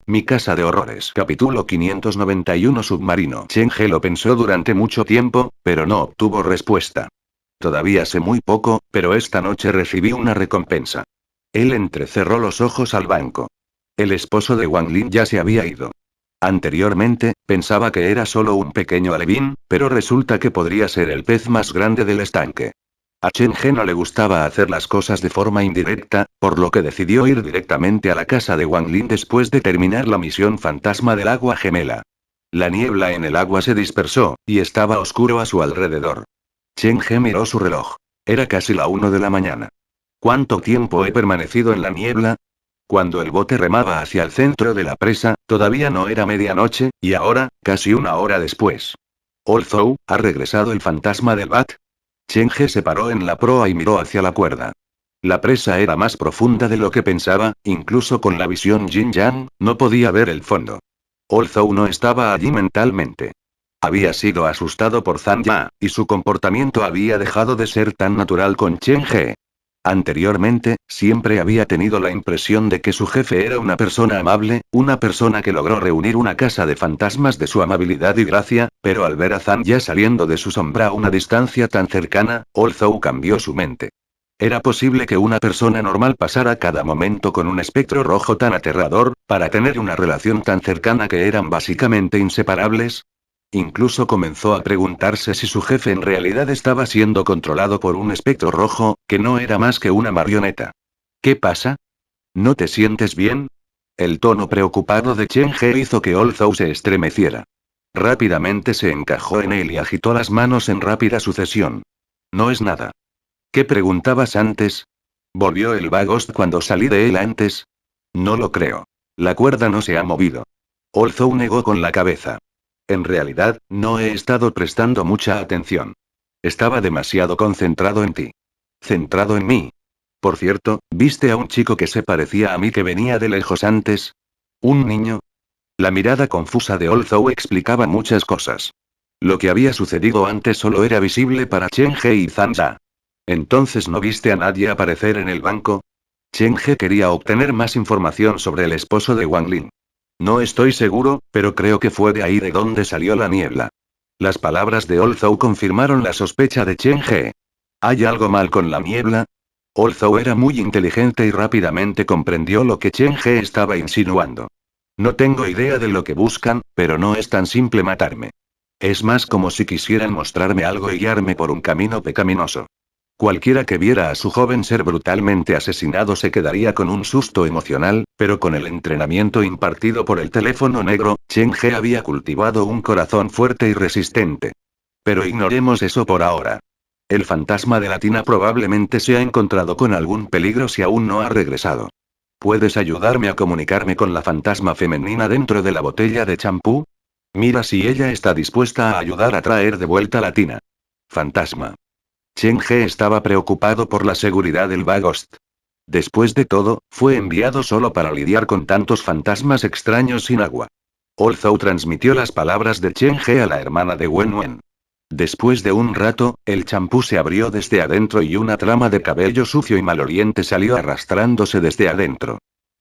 Mi casa de horrores. Capítulo 591 Submarino. Chen He lo pensó durante mucho tiempo, pero no obtuvo respuesta. Todavía sé muy poco, pero esta noche recibí una recompensa. Él entrecerró los ojos al banco. El esposo de Wang Lin ya se había ido. Anteriormente, pensaba que era solo un pequeño alevín, pero resulta que podría ser el pez más grande del estanque. A Chen He no le gustaba hacer las cosas de forma indirecta, por lo que decidió ir directamente a la casa de Wang Lin después de terminar la misión fantasma del agua gemela. La niebla en el agua se dispersó, y estaba oscuro a su alrededor. Chen He miró su reloj. Era casi la 1 de la mañana. ¿Cuánto tiempo he permanecido en la niebla? Cuando el bote remaba hacia el centro de la presa, todavía no era medianoche, y ahora, casi una hora después. ¿Although, ha regresado el fantasma del Bat? Chen He se paró en la proa y miró hacia la cuerda. La presa era más profunda de lo que pensaba, incluso con la visión Yin-Yang, no podía ver el fondo. Although no estaba allí mentalmente. Había sido asustado por Zhang Ya, y su comportamiento había dejado de ser tan natural con Chen He. Anteriormente, siempre había tenido la impresión de que su jefe era una persona amable, una persona que logró reunir una casa de fantasmas de su amabilidad y gracia, pero al ver a Zhang Ya saliendo de su sombra a una distancia tan cercana, Although cambió su mente. ¿Era posible que una persona normal pasara cada momento con un espectro rojo tan aterrador, para tener una relación tan cercana que eran básicamente inseparables? Incluso comenzó a preguntarse si su jefe en realidad estaba siendo controlado por un espectro rojo, que no era más que una marioneta. ¿Qué pasa? ¿No te sientes bien? El tono preocupado de Chen He hizo que Although se estremeciera. Rápidamente se encajó en él y agitó las manos en rápida sucesión. No es nada. ¿Qué preguntabas antes? ¿Volvió el Vagost cuando salí de él antes? No lo creo. La cuerda no se ha movido. Although negó con la cabeza. En realidad, no he estado prestando mucha atención. Estaba demasiado concentrado en ti. Centrado en mí. Por cierto, ¿viste a un chico que se parecía a mí que venía de lejos antes? ¿Un niño? La mirada confusa de Although explicaba muchas cosas. Lo que había sucedido antes solo era visible para Chen He y Zhang Ya. ¿Entonces no viste a nadie aparecer en el banco? Chen He quería obtener más información sobre el esposo de Wang Lin. No estoy seguro, pero creo que fue de ahí de donde salió la niebla. Las palabras de Although confirmaron la sospecha de Chen He. ¿Hay algo mal con la niebla? Although era muy inteligente y rápidamente comprendió lo que Chen He estaba insinuando. No tengo idea de lo que buscan, pero no es tan simple matarme. Es más como si quisieran mostrarme algo y guiarme por un camino pecaminoso. Cualquiera que viera a su joven ser brutalmente asesinado se quedaría con un susto emocional, pero con el entrenamiento impartido por el teléfono negro, Chen He había cultivado un corazón fuerte y resistente. Pero ignoremos eso por ahora. El fantasma de la tina probablemente se ha encontrado con algún peligro si aún no ha regresado. ¿Puedes ayudarme a comunicarme con la fantasma femenina dentro de la botella de champú? Mira si ella está dispuesta a ayudar a traer de vuelta la tina. Fantasma. Chen He estaba preocupado por la seguridad del Vagost. Después de todo, fue enviado solo para lidiar con tantos fantasmas extraños sin agua. Although transmitió las palabras de Chen He a la hermana de Wen Wen. Después de un rato, el champú se abrió desde adentro y una trama de cabello sucio y maloliente salió arrastrándose desde adentro.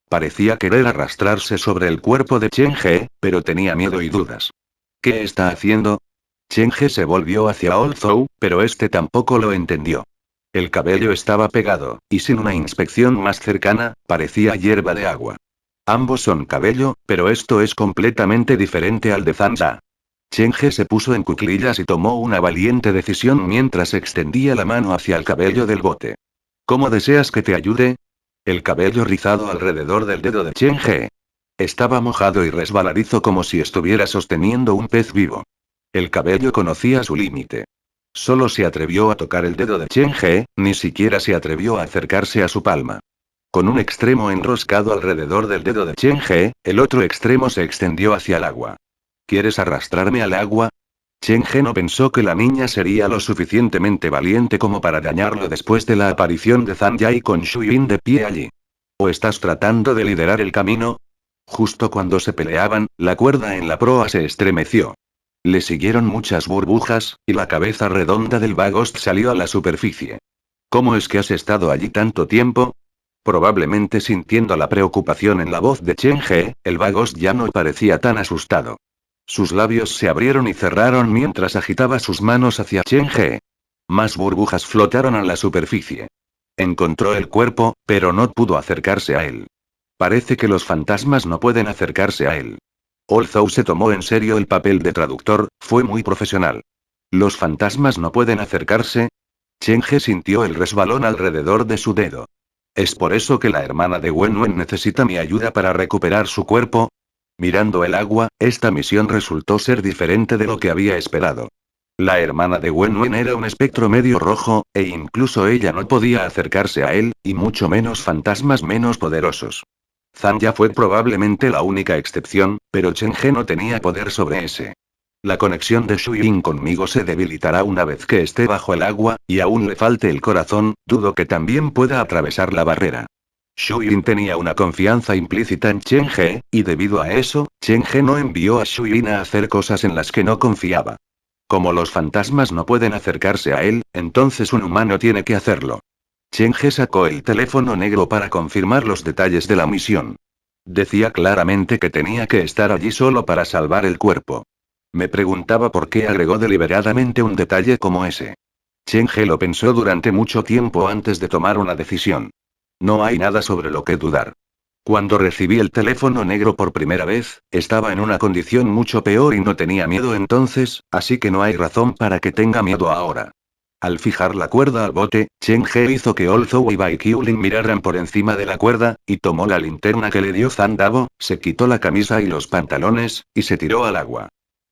Parecía querer arrastrarse sobre el cuerpo de Chen He, pero tenía miedo y dudas. ¿Qué está haciendo? Chen He se volvió hacia Although, pero este tampoco lo entendió. El cabello estaba pegado, y sin una inspección más cercana, parecía hierba de agua. Ambos son cabello, pero esto es completamente diferente al de Zhang Ya. Chen He se puso en cuclillas y tomó una valiente decisión mientras extendía la mano hacia el cabello del bote. ¿Cómo deseas que te ayude? El cabello rizado alrededor del dedo de Chen He. Estaba mojado y resbaladizo como si estuviera sosteniendo un pez vivo. El cabello conocía su límite. Solo se atrevió a tocar el dedo de Chen He, ni siquiera se atrevió a acercarse a su palma. Con un extremo enroscado alrededor del dedo de Chen He, el otro extremo se extendió hacia el agua. ¿Quieres arrastrarme al agua? Chen He no pensó que la niña sería lo suficientemente valiente como para dañarlo después de la aparición de Zhang Ya y con Shui Bin de pie allí. ¿O estás tratando de liderar el camino? Justo cuando se peleaban, la cuerda en la proa se estremeció. Le siguieron muchas burbujas, y la cabeza redonda del Vagost salió a la superficie. ¿Cómo es que has estado allí tanto tiempo? Probablemente sintiendo la preocupación en la voz de Chen He, el vagos ya no parecía tan asustado. Sus labios se abrieron y cerraron mientras agitaba sus manos hacia Chen He. Más burbujas flotaron a la superficie. Encontró el cuerpo, pero no pudo acercarse a él. Parece que los fantasmas no pueden acercarse a él. Olzhou se tomó en serio el papel de traductor, fue muy profesional. ¿Los fantasmas no pueden acercarse? Chen He sintió el resbalón alrededor de su dedo. ¿Es por eso que la hermana de Wenwen necesita mi ayuda para recuperar su cuerpo? Mirando el agua, esta misión resultó ser diferente de lo que había esperado. La hermana de Wenwen era un espectro medio rojo, e incluso ella no podía acercarse a él, y mucho menos fantasmas menos poderosos. Zanya fue probablemente la única excepción, pero Chen He no tenía poder sobre ese. La conexión de Shui Yin conmigo se debilitará una vez que esté bajo el agua, y aún le falte el corazón, dudo que también pueda atravesar la barrera. Shui Yin tenía una confianza implícita en Chen He, y debido a eso, Chen He no envió a Shui Yin a hacer cosas en las que no confiaba. Como los fantasmas no pueden acercarse a él, entonces un humano tiene que hacerlo. Chen He sacó el teléfono negro para confirmar los detalles de la misión. Decía claramente que tenía que estar allí solo para salvar el cuerpo. Me preguntaba por qué agregó deliberadamente un detalle como ese. Chen He lo pensó durante mucho tiempo antes de tomar una decisión. No hay nada sobre lo que dudar. Cuando recibí el teléfono negro por primera vez, estaba en una condición mucho peor y no tenía miedo entonces, así que no hay razón para que tenga miedo ahora. Al fijar la cuerda al bote, Chen He hizo que Olzhou y Bai Qiulin miraran por encima de la cuerda, y tomó la linterna que le dio Zandavo, se quitó la camisa y los pantalones, y se tiró al agua.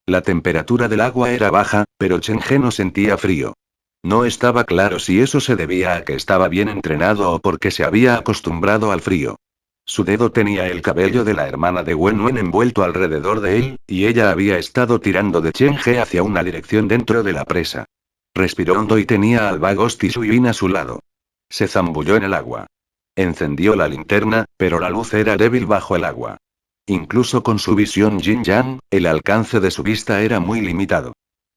La temperatura del agua era baja, pero Chen He no sentía frío. No estaba claro si eso se debía a que estaba bien entrenado o porque se había acostumbrado al frío. Su dedo tenía el cabello de la hermana de Wenwen envuelto alrededor de él, y ella había estado tirando de Chen He hacia una dirección dentro de la presa. Respiró hondo y tenía al vagos Tishuin a su lado. Se zambulló en el agua. Encendió la linterna, pero la luz era débil bajo el agua. Incluso con su visión Yin-Yang, el alcance de su vista era muy limitado.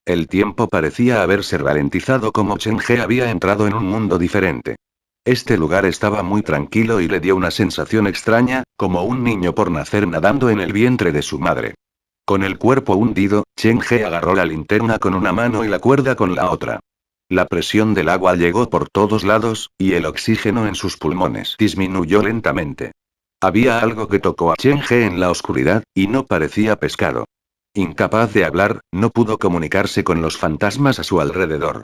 El tiempo parecía haberse ralentizado como Chen He había entrado en un mundo diferente. Este lugar estaba muy tranquilo y le dio una sensación extraña, como un niño por nacer nadando en el vientre de su madre. Con el cuerpo hundido, Chen He agarró la linterna con una mano y la cuerda con la otra. La presión del agua llegó por todos lados, y el oxígeno en sus pulmones disminuyó lentamente. Había algo que tocó a Chen He en la oscuridad, y no parecía pescado. Incapaz de hablar, no pudo comunicarse con los fantasmas a su alrededor.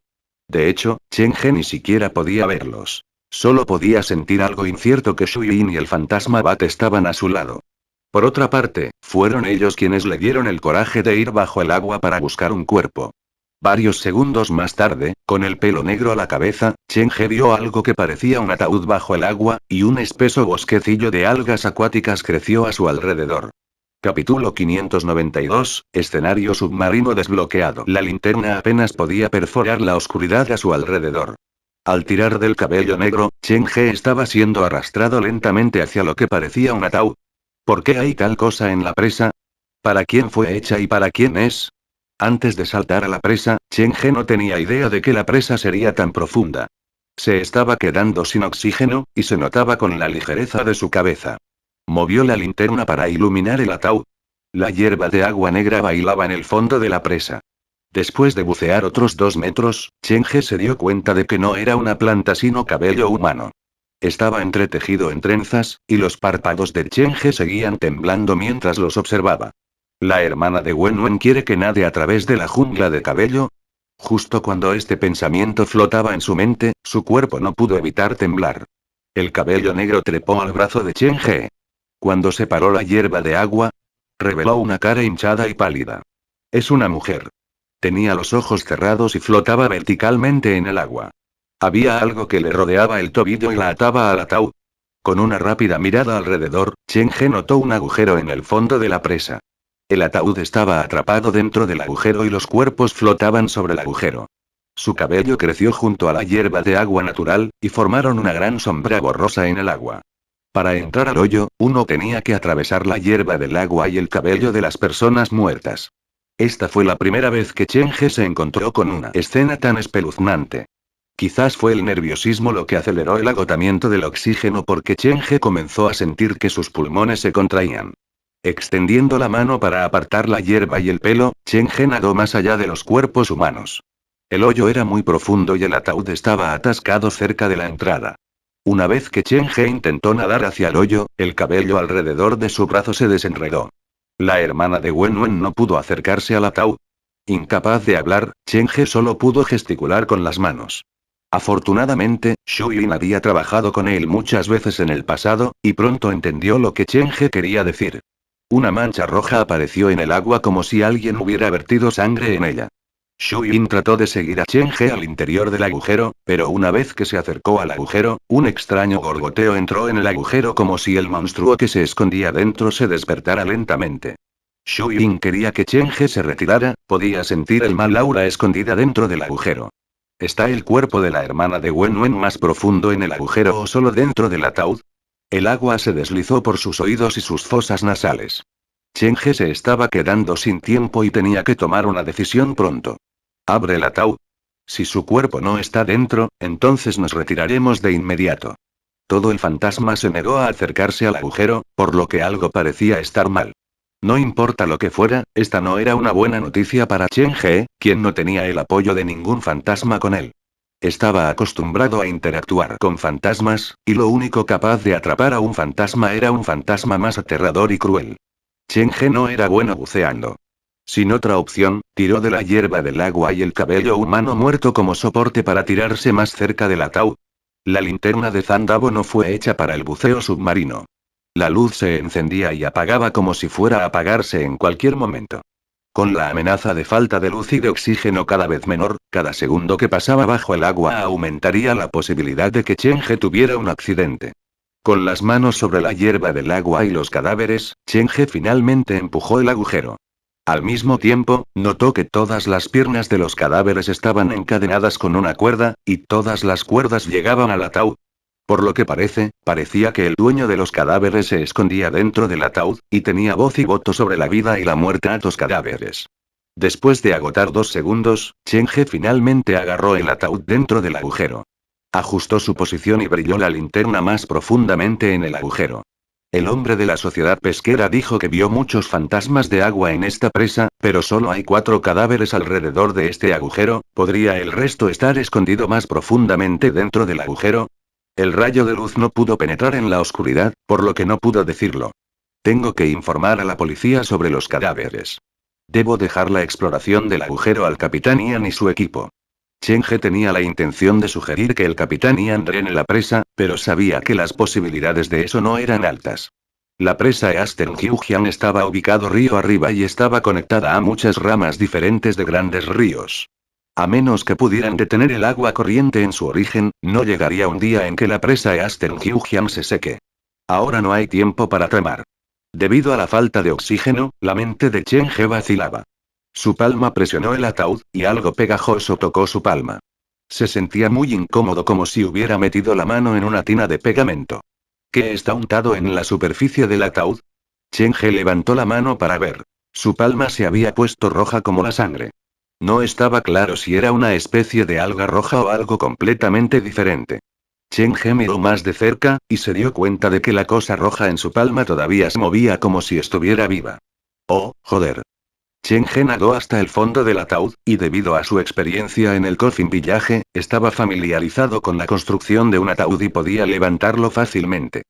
De hecho, Chen He ni siquiera podía verlos. Solo podía sentir algo incierto que Shui Yin y el fantasma Bat estaban a su lado. Por otra parte, fueron ellos quienes le dieron el coraje de ir bajo el agua para buscar un cuerpo. Varios segundos más tarde, con el pelo negro a la cabeza, Chen He vio algo que parecía un ataúd bajo el agua, y un espeso bosquecillo de algas acuáticas creció a su alrededor. Capítulo 592, escenario submarino desbloqueado. La linterna apenas podía perforar la oscuridad a su alrededor. Al tirar del cabello negro, Chen He estaba siendo arrastrado lentamente hacia lo que parecía un ataúd. ¿Por qué hay tal cosa en la presa? ¿Para quién fue hecha y para quién es? Antes de saltar a la presa, Chen He no tenía idea de que la presa sería tan profunda. Se estaba quedando sin oxígeno, y se notaba con la ligereza de su cabeza. Movió la linterna para iluminar el ataúd. La hierba de agua negra bailaba en el fondo de la presa. Después de bucear otros 2 metros, Chen He se dio cuenta de que no era una planta sino cabello humano. Estaba entretejido en trenzas, y los párpados de Chen He seguían temblando mientras los observaba. ¿La hermana de Wenwen quiere que nade a través de la jungla de cabello? Justo cuando este pensamiento flotaba en su mente, su cuerpo no pudo evitar temblar. El cabello negro trepó al brazo de Chen He. Cuando separó la hierba de agua, reveló una cara hinchada y pálida. Es una mujer. Tenía los ojos cerrados y flotaba verticalmente en el agua. Había algo que le rodeaba el tobillo y la ataba al ataúd. Con una rápida mirada alrededor, Chen He notó un agujero en el fondo de la presa. El ataúd estaba atrapado dentro del agujero y los cuerpos flotaban sobre el agujero. Su cabello creció junto a la hierba de agua natural, y formaron una gran sombra borrosa en el agua. Para entrar al hoyo, uno tenía que atravesar la hierba del agua y el cabello de las personas muertas. Esta fue la primera vez que Chen He se encontró con una escena tan espeluznante. Quizás fue el nerviosismo lo que aceleró el agotamiento del oxígeno porque Chen He comenzó a sentir que sus pulmones se contraían. Extendiendo la mano para apartar la hierba y el pelo, Chen He nadó más allá de los cuerpos humanos. El hoyo era muy profundo y el ataúd estaba atascado cerca de la entrada. Una vez que Chen He intentó nadar hacia el hoyo, el cabello alrededor de su brazo se desenredó. La hermana de Wen Wen no pudo acercarse al ataúd. Incapaz de hablar, Chen He solo pudo gesticular con las manos. Afortunadamente, Shu Yin había trabajado con él muchas veces en el pasado, y pronto entendió lo que Chen He quería decir. Una mancha roja apareció en el agua como si alguien hubiera vertido sangre en ella. Shu Yin trató de seguir a Chen He al interior del agujero, pero una vez que se acercó al agujero, un extraño gorgoteo entró en el agujero como si el monstruo que se escondía dentro se despertara lentamente. Shu Yin quería que Chen He se retirara, podía sentir el mal aura escondida dentro del agujero. ¿Está el cuerpo de la hermana de Wen Wen más profundo en el agujero o solo dentro del ataúd? El agua se deslizó por sus oídos y sus fosas nasales. Chen He se estaba quedando sin tiempo y tenía que tomar una decisión pronto. Abre el ataúd. Si su cuerpo no está dentro, entonces nos retiraremos de inmediato. Todo el fantasma se negó a acercarse al agujero, por lo que algo parecía estar mal. No importa lo que fuera, esta no era una buena noticia para Chen He, quien no tenía el apoyo de ningún fantasma con él. Estaba acostumbrado a interactuar con fantasmas, y lo único capaz de atrapar a un fantasma era un fantasma más aterrador y cruel. Chen He no era bueno buceando. Sin otra opción, tiró de la hierba del agua y el cabello humano muerto como soporte para tirarse más cerca del ataúd. La linterna de Zandavo no fue hecha para el buceo submarino. La luz se encendía y apagaba como si fuera a apagarse en cualquier momento. Con la amenaza de falta de luz y de oxígeno cada vez menor, cada segundo que pasaba bajo el agua aumentaría la posibilidad de que Chen He tuviera un accidente. Con las manos sobre la hierba del agua y los cadáveres, Chen He finalmente empujó el agujero. Al mismo tiempo, notó que todas las piernas de los cadáveres estaban encadenadas con una cuerda, y todas las cuerdas llegaban al ataúd. Por lo que parecía que el dueño de los cadáveres se escondía dentro del ataúd, y tenía voz y voto sobre la vida y la muerte a los cadáveres. Después de agotar 2 segundos, Chen He finalmente agarró el ataúd dentro del agujero. Ajustó su posición y brilló la linterna más profundamente en el agujero. El hombre de la sociedad pesquera dijo que vio muchos fantasmas de agua en esta presa, pero solo hay 4 cadáveres alrededor de este agujero. ¿Podría el resto estar escondido más profundamente dentro del agujero? El rayo de luz no pudo penetrar en la oscuridad, por lo que no pudo decirlo. Tengo que informar a la policía sobre los cadáveres. Debo dejar la exploración del agujero al capitán Ian y su equipo. Chen He tenía la intención de sugerir que el capitán Ian drene la presa, pero sabía que las posibilidades de eso no eran altas. La presa Eastern Jiujiang estaba ubicado río arriba y estaba conectada a muchas ramas diferentes de grandes ríos. A menos que pudieran detener el agua corriente en su origen, no llegaría un día en que la presa Eastern Jiujiang se seque. Ahora no hay tiempo para tramar. Debido a la falta de oxígeno, la mente de Chen He vacilaba. Su palma presionó el ataúd, y algo pegajoso tocó su palma. Se sentía muy incómodo como si hubiera metido la mano en una tina de pegamento. ¿Qué está untado en la superficie del ataúd? Chen He levantó la mano para ver. Su palma se había puesto roja como la sangre. No estaba claro si era una especie de alga roja o algo completamente diferente. Chen He miró más de cerca, y se dio cuenta de que la cosa roja en su palma todavía se movía como si estuviera viva. ¡Oh, joder! Chen He nadó hasta el fondo del ataúd, y debido a su experiencia en el Coffin Village, estaba familiarizado con la construcción de un ataúd y podía levantarlo fácilmente.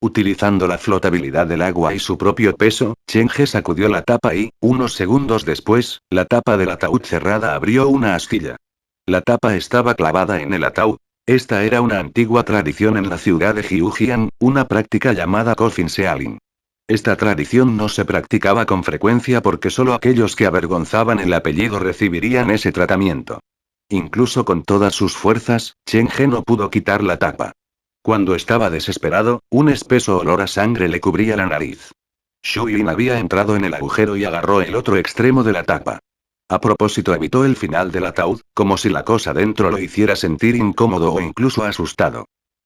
Utilizando la flotabilidad del agua y su propio peso, Chen He sacudió la tapa y, unos segundos después, la tapa del ataúd cerrada abrió una astilla. La tapa estaba clavada en el ataúd. Esta era una antigua tradición en la ciudad de Jiujiang, una práctica llamada Coffin Sealing. Esta tradición no se practicaba con frecuencia porque solo aquellos que avergonzaban el apellido recibirían ese tratamiento. Incluso con todas sus fuerzas, Chen He no pudo quitar la tapa. Cuando estaba desesperado, un espeso olor a sangre le cubría la nariz. Shu Yin había entrado en el agujero y agarró el otro extremo de la tapa. A propósito evitó el final del ataúd, como si la cosa dentro lo hiciera sentir incómodo o incluso asustado.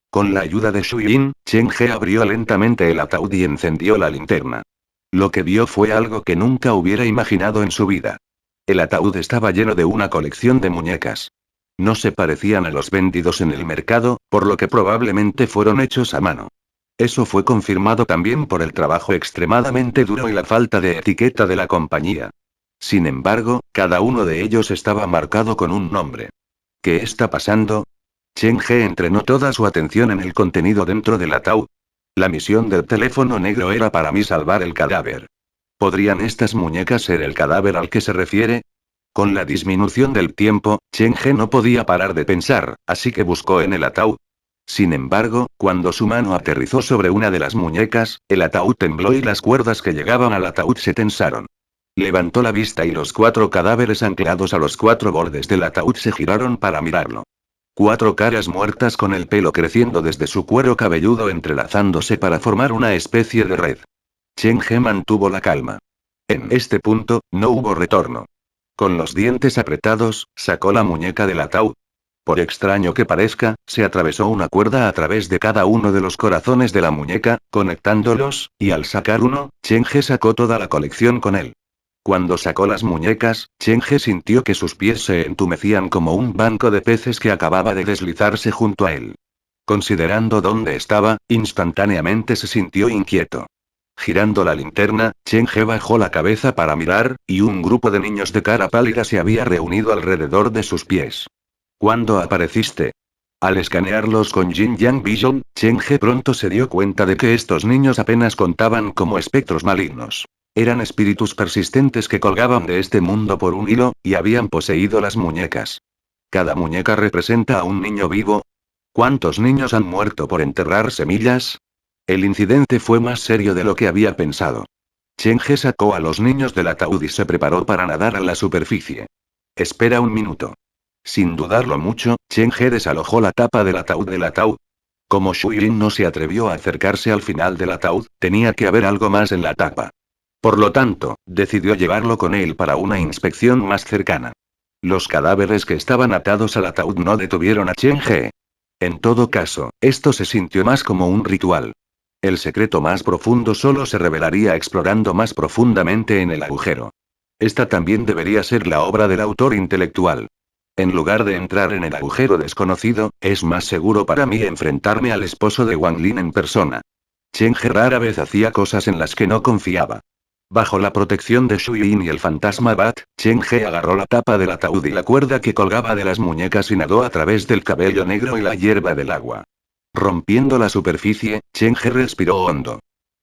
Con la ayuda de Shu Yin, Chen He abrió lentamente el ataúd y encendió la linterna. Lo que vio fue algo que nunca hubiera imaginado en su vida. El ataúd estaba lleno de una colección de muñecas. No se parecían a los vendidos en el mercado, por lo que probablemente fueron hechos a mano. Eso fue confirmado también por el trabajo extremadamente duro y la falta de etiqueta de la compañía. Sin embargo, cada uno de ellos estaba marcado con un nombre. ¿Qué está pasando? Chen He entrenó toda su atención en el contenido dentro del ataúd. La misión del teléfono negro era para mí salvar el cadáver. ¿Podrían estas muñecas ser el cadáver al que se refiere? Con la disminución del tiempo, Chen He no podía parar de pensar, así que buscó en el ataúd. Sin embargo, cuando su mano aterrizó sobre una de las muñecas, el ataúd tembló y las cuerdas que llegaban al ataúd se tensaron. Levantó la vista y los 4 cadáveres anclados a los 4 bordes del ataúd se giraron para mirarlo. 4 caras muertas con el pelo creciendo desde su cuero cabelludo entrelazándose para formar una especie de red. Chen He mantuvo la calma. En este punto, no hubo retorno. Con los dientes apretados, sacó la muñeca del ataúd. Por extraño que parezca, se atravesó una cuerda a través de cada uno de los corazones de la muñeca, conectándolos, y al sacar uno, Chen He sacó toda la colección con él. Cuando sacó las muñecas, Chen He sintió que sus pies se entumecían como un banco de peces que acababa de deslizarse junto a él. Considerando dónde estaba, instantáneamente se sintió inquieto. Girando la linterna, Chen He bajó la cabeza para mirar, y un grupo de niños de cara pálida se había reunido alrededor de sus pies. ¿Cuándo apareciste? Al escanearlos con Jin Yang Vision, Chen He pronto se dio cuenta de que estos niños apenas contaban como espectros malignos. Eran espíritus persistentes que colgaban de este mundo por un hilo, y habían poseído las muñecas. ¿Cada muñeca representa a un niño vivo? ¿Cuántos niños han muerto por enterrar semillas? El incidente fue más serio de lo que había pensado. Chen He sacó a los niños del ataúd y se preparó para nadar a la superficie. Espera un minuto. Sin dudarlo mucho, Chen He desalojó la tapa del ataúd. Como Shui Jin no se atrevió a acercarse al final del ataúd, tenía que haber algo más en la tapa. Por lo tanto, decidió llevarlo con él para una inspección más cercana. Los cadáveres que estaban atados al ataúd no detuvieron a Chen He. En todo caso, esto se sintió más como un ritual. El secreto más profundo solo se revelaría explorando más profundamente en el agujero. Esta también debería ser la obra del autor intelectual. En lugar de entrar en el agujero desconocido, es más seguro para mí enfrentarme al esposo de Wang Lin en persona. Chen He rara vez hacía cosas en las que no confiaba. Bajo la protección de Shui Yin y el fantasma Bat, Chen He agarró la tapa del ataúd y la cuerda que colgaba de las muñecas y nadó a través del cabello negro y la hierba del agua. Rompiendo la superficie, Chen He respiró hondo.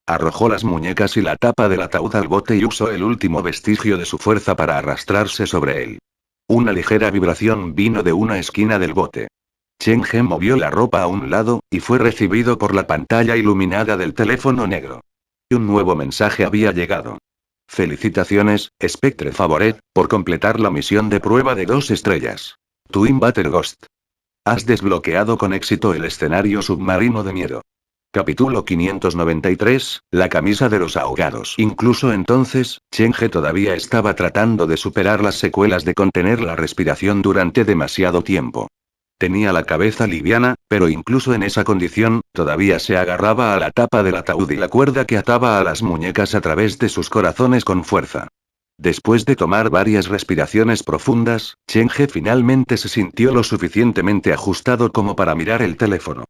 Arrojó las muñecas y la tapa del ataúd al bote y usó el último vestigio de su fuerza para arrastrarse sobre él. Una ligera vibración vino de una esquina del bote. Chen He movió la ropa a un lado, y fue recibido por la pantalla iluminada del teléfono negro. Un nuevo mensaje había llegado. Felicitaciones, Spectre Favoret, por completar la misión de prueba de 2 estrellas. Twin Battle Ghost. Has desbloqueado con éxito el escenario submarino de miedo. Capítulo 593, la camisa de los ahogados. Incluso entonces, Chen He todavía estaba tratando de superar las secuelas de contener la respiración durante demasiado tiempo. Tenía la cabeza liviana, pero incluso en esa condición, todavía se agarraba a la tapa del ataúd y la cuerda que ataba a las muñecas a través de sus corazones con fuerza. Después de tomar varias respiraciones profundas, Chen He finalmente se sintió lo suficientemente ajustado como para mirar el teléfono.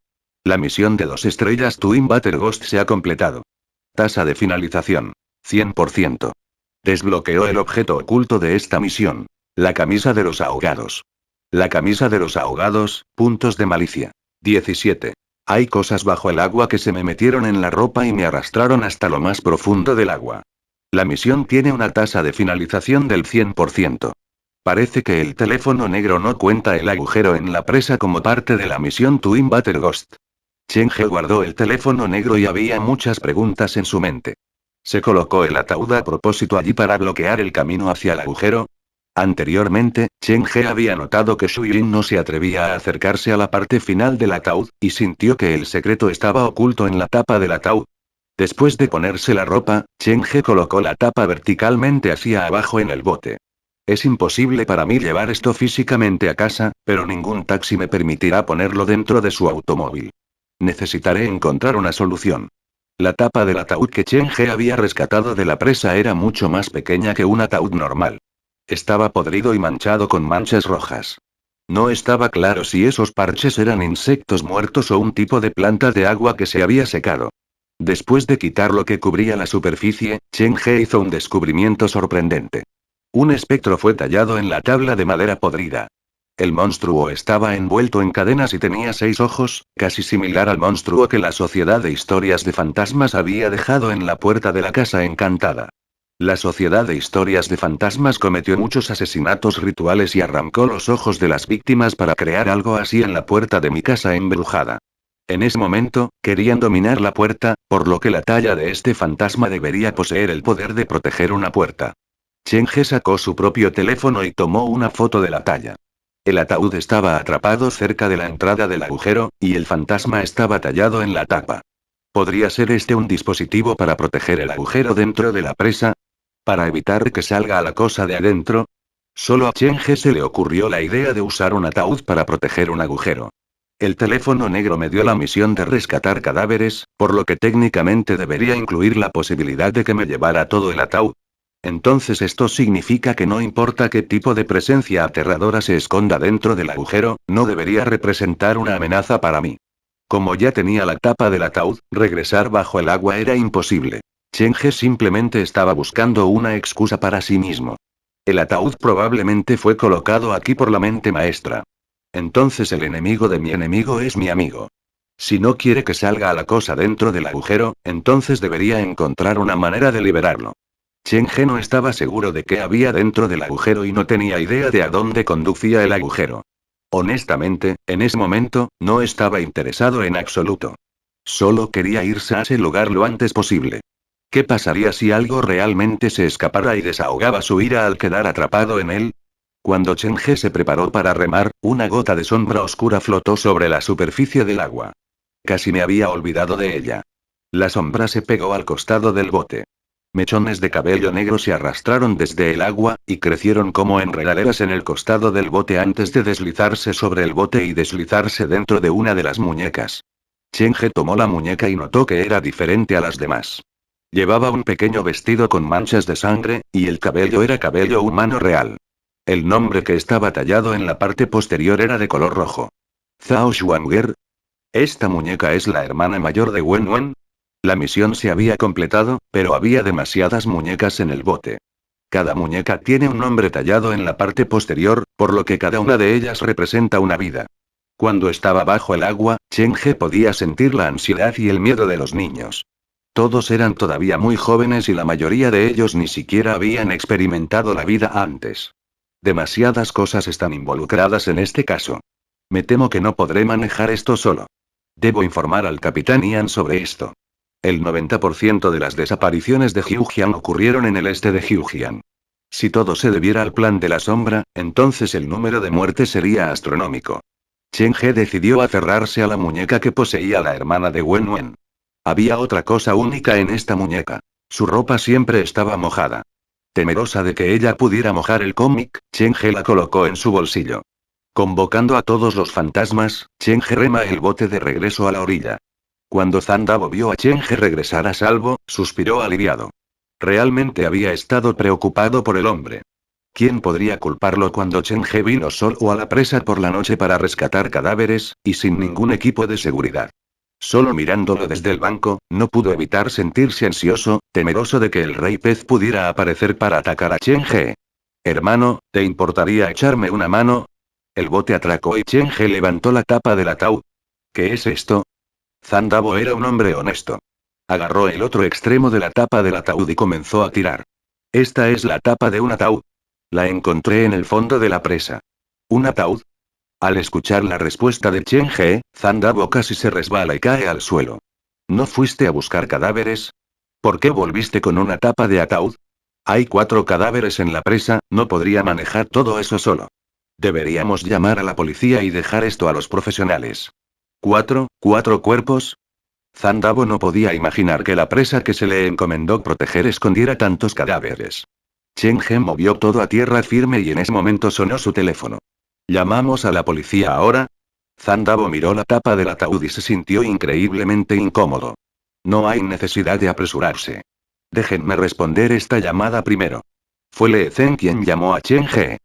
La misión de 2 estrellas Twin Battle Ghost se ha completado. Tasa de finalización: 100%. Desbloqueó el objeto oculto de esta misión. La camisa de los ahogados. La camisa de los ahogados, puntos de malicia. 17. Hay cosas bajo el agua que se me metieron en la ropa y me arrastraron hasta lo más profundo del agua. La misión tiene una tasa de finalización del 100%. Parece que el teléfono negro no cuenta el agujero en la presa como parte de la misión Twin Battle Ghost. Chen He guardó el teléfono negro y había muchas preguntas en su mente. ¿Se colocó el ataúd a propósito allí para bloquear el camino hacia el agujero? Anteriormente, Chen He había notado que Shui Jin no se atrevía a acercarse a la parte final del ataúd, y sintió que el secreto estaba oculto en la tapa del ataúd. Después de ponerse la ropa, Chen He colocó la tapa verticalmente hacia abajo en el bote. Es imposible para mí llevar esto físicamente a casa, pero ningún taxi me permitirá ponerlo dentro de su automóvil. Necesitaré encontrar una solución. La tapa del ataúd que Chen He había rescatado de la presa era mucho más pequeña que un ataúd normal. Estaba podrido y manchado con manchas rojas. No estaba claro si esos parches eran insectos muertos o un tipo de planta de agua que se había secado. Después de quitar lo que cubría la superficie, Chen He hizo un descubrimiento sorprendente. Un espectro fue tallado en la tabla de madera podrida. El monstruo estaba envuelto en cadenas y tenía 6 ojos, casi similar al monstruo que la Sociedad de Historias de Fantasmas había dejado en la puerta de la casa encantada. La Sociedad de Historias de Fantasmas cometió muchos asesinatos rituales y arrancó los ojos de las víctimas para crear algo así en la puerta de mi casa embrujada. En ese momento, querían dominar la puerta, por lo que la talla de este fantasma debería poseer el poder de proteger una puerta. Chen He sacó su propio teléfono y tomó una foto de la talla. El ataúd estaba atrapado cerca de la entrada del agujero, y el fantasma estaba tallado en la tapa. ¿Podría ser este un dispositivo para proteger el agujero dentro de la presa? ¿Para evitar que salga la cosa de adentro? Solo a Chen He se le ocurrió la idea de usar un ataúd para proteger un agujero. El teléfono negro me dio la misión de rescatar cadáveres, por lo que técnicamente debería incluir la posibilidad de que me llevara todo el ataúd. Entonces esto significa que no importa qué tipo de presencia aterradora se esconda dentro del agujero, no debería representar una amenaza para mí. Como ya tenía la tapa del ataúd, regresar bajo el agua era imposible. Chen He simplemente estaba buscando una excusa para sí mismo. El ataúd probablemente fue colocado aquí por la mente maestra. Entonces el enemigo de mi enemigo es mi amigo. Si no quiere que salga la cosa dentro del agujero, entonces debería encontrar una manera de liberarlo. Chen He no estaba seguro de qué había dentro del agujero y no tenía idea de a dónde conducía el agujero. Honestamente, en ese momento, no estaba interesado en absoluto. Solo quería irse a ese lugar lo antes posible. ¿Qué pasaría si algo realmente se escapara y desahogaba su ira al quedar atrapado en él? Cuando Chen He se preparó para remar, una gota de sombra oscura flotó sobre la superficie del agua. Casi me había olvidado de ella. La sombra se pegó al costado del bote. Mechones de cabello negro se arrastraron desde el agua, y crecieron como enredaderas en el costado del bote antes de deslizarse sobre el bote y deslizarse dentro de una de las muñecas. Chen He tomó la muñeca y notó que era diferente a las demás. Llevaba un pequeño vestido con manchas de sangre, y el cabello era cabello humano real. El nombre que estaba tallado en la parte posterior era de color rojo. Zhao Xuanguer. ¿Esta muñeca es la hermana mayor de Wen Wen? La misión se había completado, pero había demasiadas muñecas en el bote. Cada muñeca tiene un nombre tallado en la parte posterior, por lo que cada una de ellas representa una vida. Cuando estaba bajo el agua, Chen He podía sentir la ansiedad y el miedo de los niños. Todos eran todavía muy jóvenes y la mayoría de ellos ni siquiera habían experimentado la vida antes. Demasiadas cosas están involucradas en este caso. Me temo que no podré manejar esto solo. Debo informar al capitán Ian sobre esto. El 90% de las desapariciones de Hyujian ocurrieron en el este de Hyujian. Si todo se debiera al plan de la sombra, entonces el número de muertes sería astronómico. Chen He decidió aferrarse a la muñeca que poseía la hermana de Wen Wen. Había otra cosa única en esta muñeca. Su ropa siempre estaba mojada. Temerosa de que ella pudiera mojar el cómic, Chen He la colocó en su bolsillo. Convocando a todos los fantasmas, Chen He rema el bote de regreso a la orilla. Cuando Zandabo vio a Chen He regresar a salvo, suspiró aliviado. Realmente había estado preocupado por el hombre. ¿Quién podría culparlo cuando Chen He vino solo a la presa por la noche para rescatar cadáveres, y sin ningún equipo de seguridad? Solo mirándolo desde el banco, no pudo evitar sentirse ansioso, temeroso de que el rey pez pudiera aparecer para atacar a Chen He. Hermano, ¿te importaría echarme una mano? El bote atracó y Chen He levantó la tapa del ataúd. ¿Qué es esto? Zandabo era un hombre honesto. Agarró el otro extremo de la tapa del ataúd y comenzó a tirar. Esta es la tapa de un ataúd. La encontré en el fondo de la presa. ¿Un ataúd? Al escuchar la respuesta de Chen He, Zandabo casi se resbala y cae al suelo. ¿No fuiste a buscar cadáveres? ¿Por qué volviste con una tapa de ataúd? Hay 4 cadáveres en la presa, no podría manejar todo eso solo. Deberíamos llamar a la policía y dejar esto a los profesionales. ¿Cuatro cuerpos? Zandabo no podía imaginar que la presa que se le encomendó proteger escondiera tantos cadáveres. Chen He movió todo a tierra firme y en ese momento sonó su teléfono. ¿Llamamos a la policía ahora? Zandabo miró la tapa del ataúd y se sintió increíblemente incómodo. No hay necesidad de apresurarse. Déjenme responder esta llamada primero. Fue Lee Zhen quien llamó a Chen He.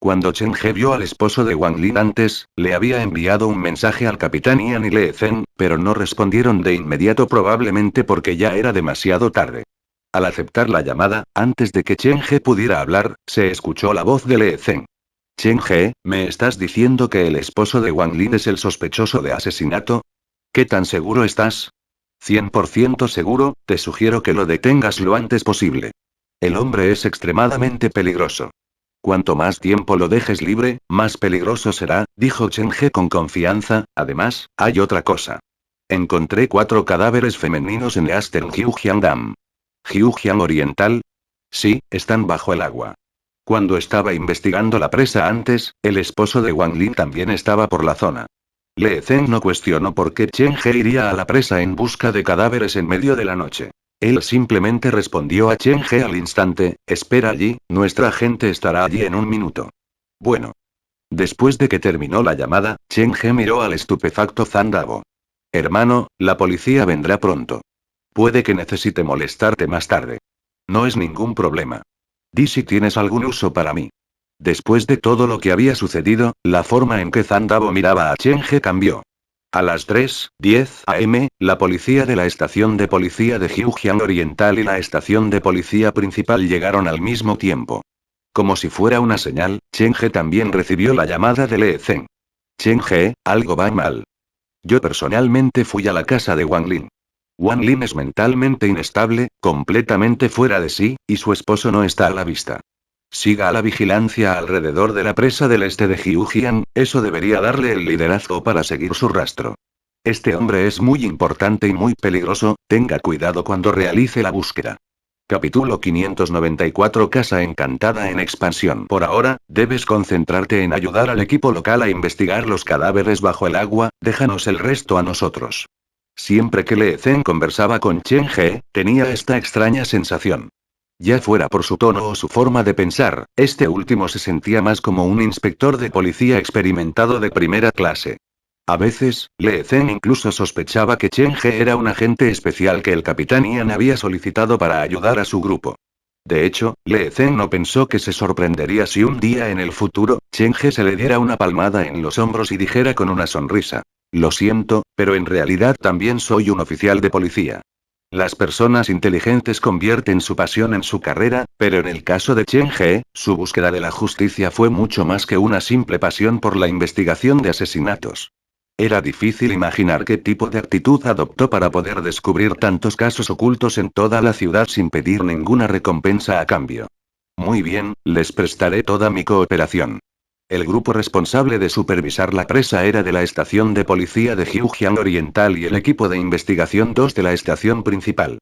Cuando Chen He vio al esposo de Wang Lin antes, le había enviado un mensaje al capitán Ian y Le Zhen, pero no respondieron de inmediato, probablemente porque ya era demasiado tarde. Al aceptar la llamada, antes de que Chen He pudiera hablar, se escuchó la voz de Le Zhen. Chen He, ¿me estás diciendo que el esposo de Wang Lin es el sospechoso de asesinato? ¿Qué tan seguro estás? 100% seguro, te sugiero que lo detengas lo antes posible. El hombre es extremadamente peligroso. Cuanto más tiempo lo dejes libre, más peligroso será, dijo Chen He con confianza. Además, hay otra cosa. Encontré 4 cadáveres femeninos en Eastern Jiujiang Dam. ¿Jiujiang Oriental? Sí, están bajo el agua. Cuando estaba investigando la presa antes, el esposo de Wang Lin también estaba por la zona. Le Zhen no cuestionó por qué Chen He iría a la presa en busca de cadáveres en medio de la noche. Él simplemente respondió a Chen He al instante: espera allí, nuestra gente estará allí en un minuto. Bueno. Después de que terminó la llamada, Chen He miró al estupefacto Zhang Dabo. Hermano, la policía vendrá pronto. Puede que necesite molestarte más tarde. No es ningún problema. Di si tienes algún uso para mí. Después de todo lo que había sucedido, la forma en que Zhang Dabo miraba a Chen He cambió. A las 3:10 am, la policía de la estación de policía de Jiujiang Oriental y la estación de policía principal llegaron al mismo tiempo. Como si fuera una señal, Chen He también recibió la llamada de Le Zhen. Chen He, algo va mal. Yo personalmente fui a la casa de Wang Lin. Wang Lin es mentalmente inestable, completamente fuera de sí, y su esposo no está a la vista. Siga a la vigilancia alrededor de la presa del este de Jiujiang, eso debería darle el liderazgo para seguir su rastro. Este hombre es muy importante y muy peligroso, tenga cuidado cuando realice la búsqueda. Capítulo 594. Casa encantada en expansión. Por ahora, debes concentrarte en ayudar al equipo local a investigar los cadáveres bajo el agua, déjanos el resto a nosotros. Siempre que Le Zhen conversaba con Chen He, tenía esta extraña sensación. Ya fuera por su tono o su forma de pensar, este último se sentía más como un inspector de policía experimentado de primera clase. A veces, Le Zhen incluso sospechaba que Chen He era un agente especial que el capitán Ian había solicitado para ayudar a su grupo. De hecho, Le Zhen no pensó que se sorprendería si un día en el futuro, Chen He se le diera una palmada en los hombros y dijera con una sonrisa: lo siento, pero en realidad también soy un oficial de policía. Las personas inteligentes convierten su pasión en su carrera, pero en el caso de Chen He, su búsqueda de la justicia fue mucho más que una simple pasión por la investigación de asesinatos. Era difícil imaginar qué tipo de actitud adoptó para poder descubrir tantos casos ocultos en toda la ciudad sin pedir ninguna recompensa a cambio. Muy bien, les prestaré toda mi cooperación. El grupo responsable de supervisar la presa era de la estación de policía de Jiujiang Oriental y el equipo de investigación 2 de la estación principal.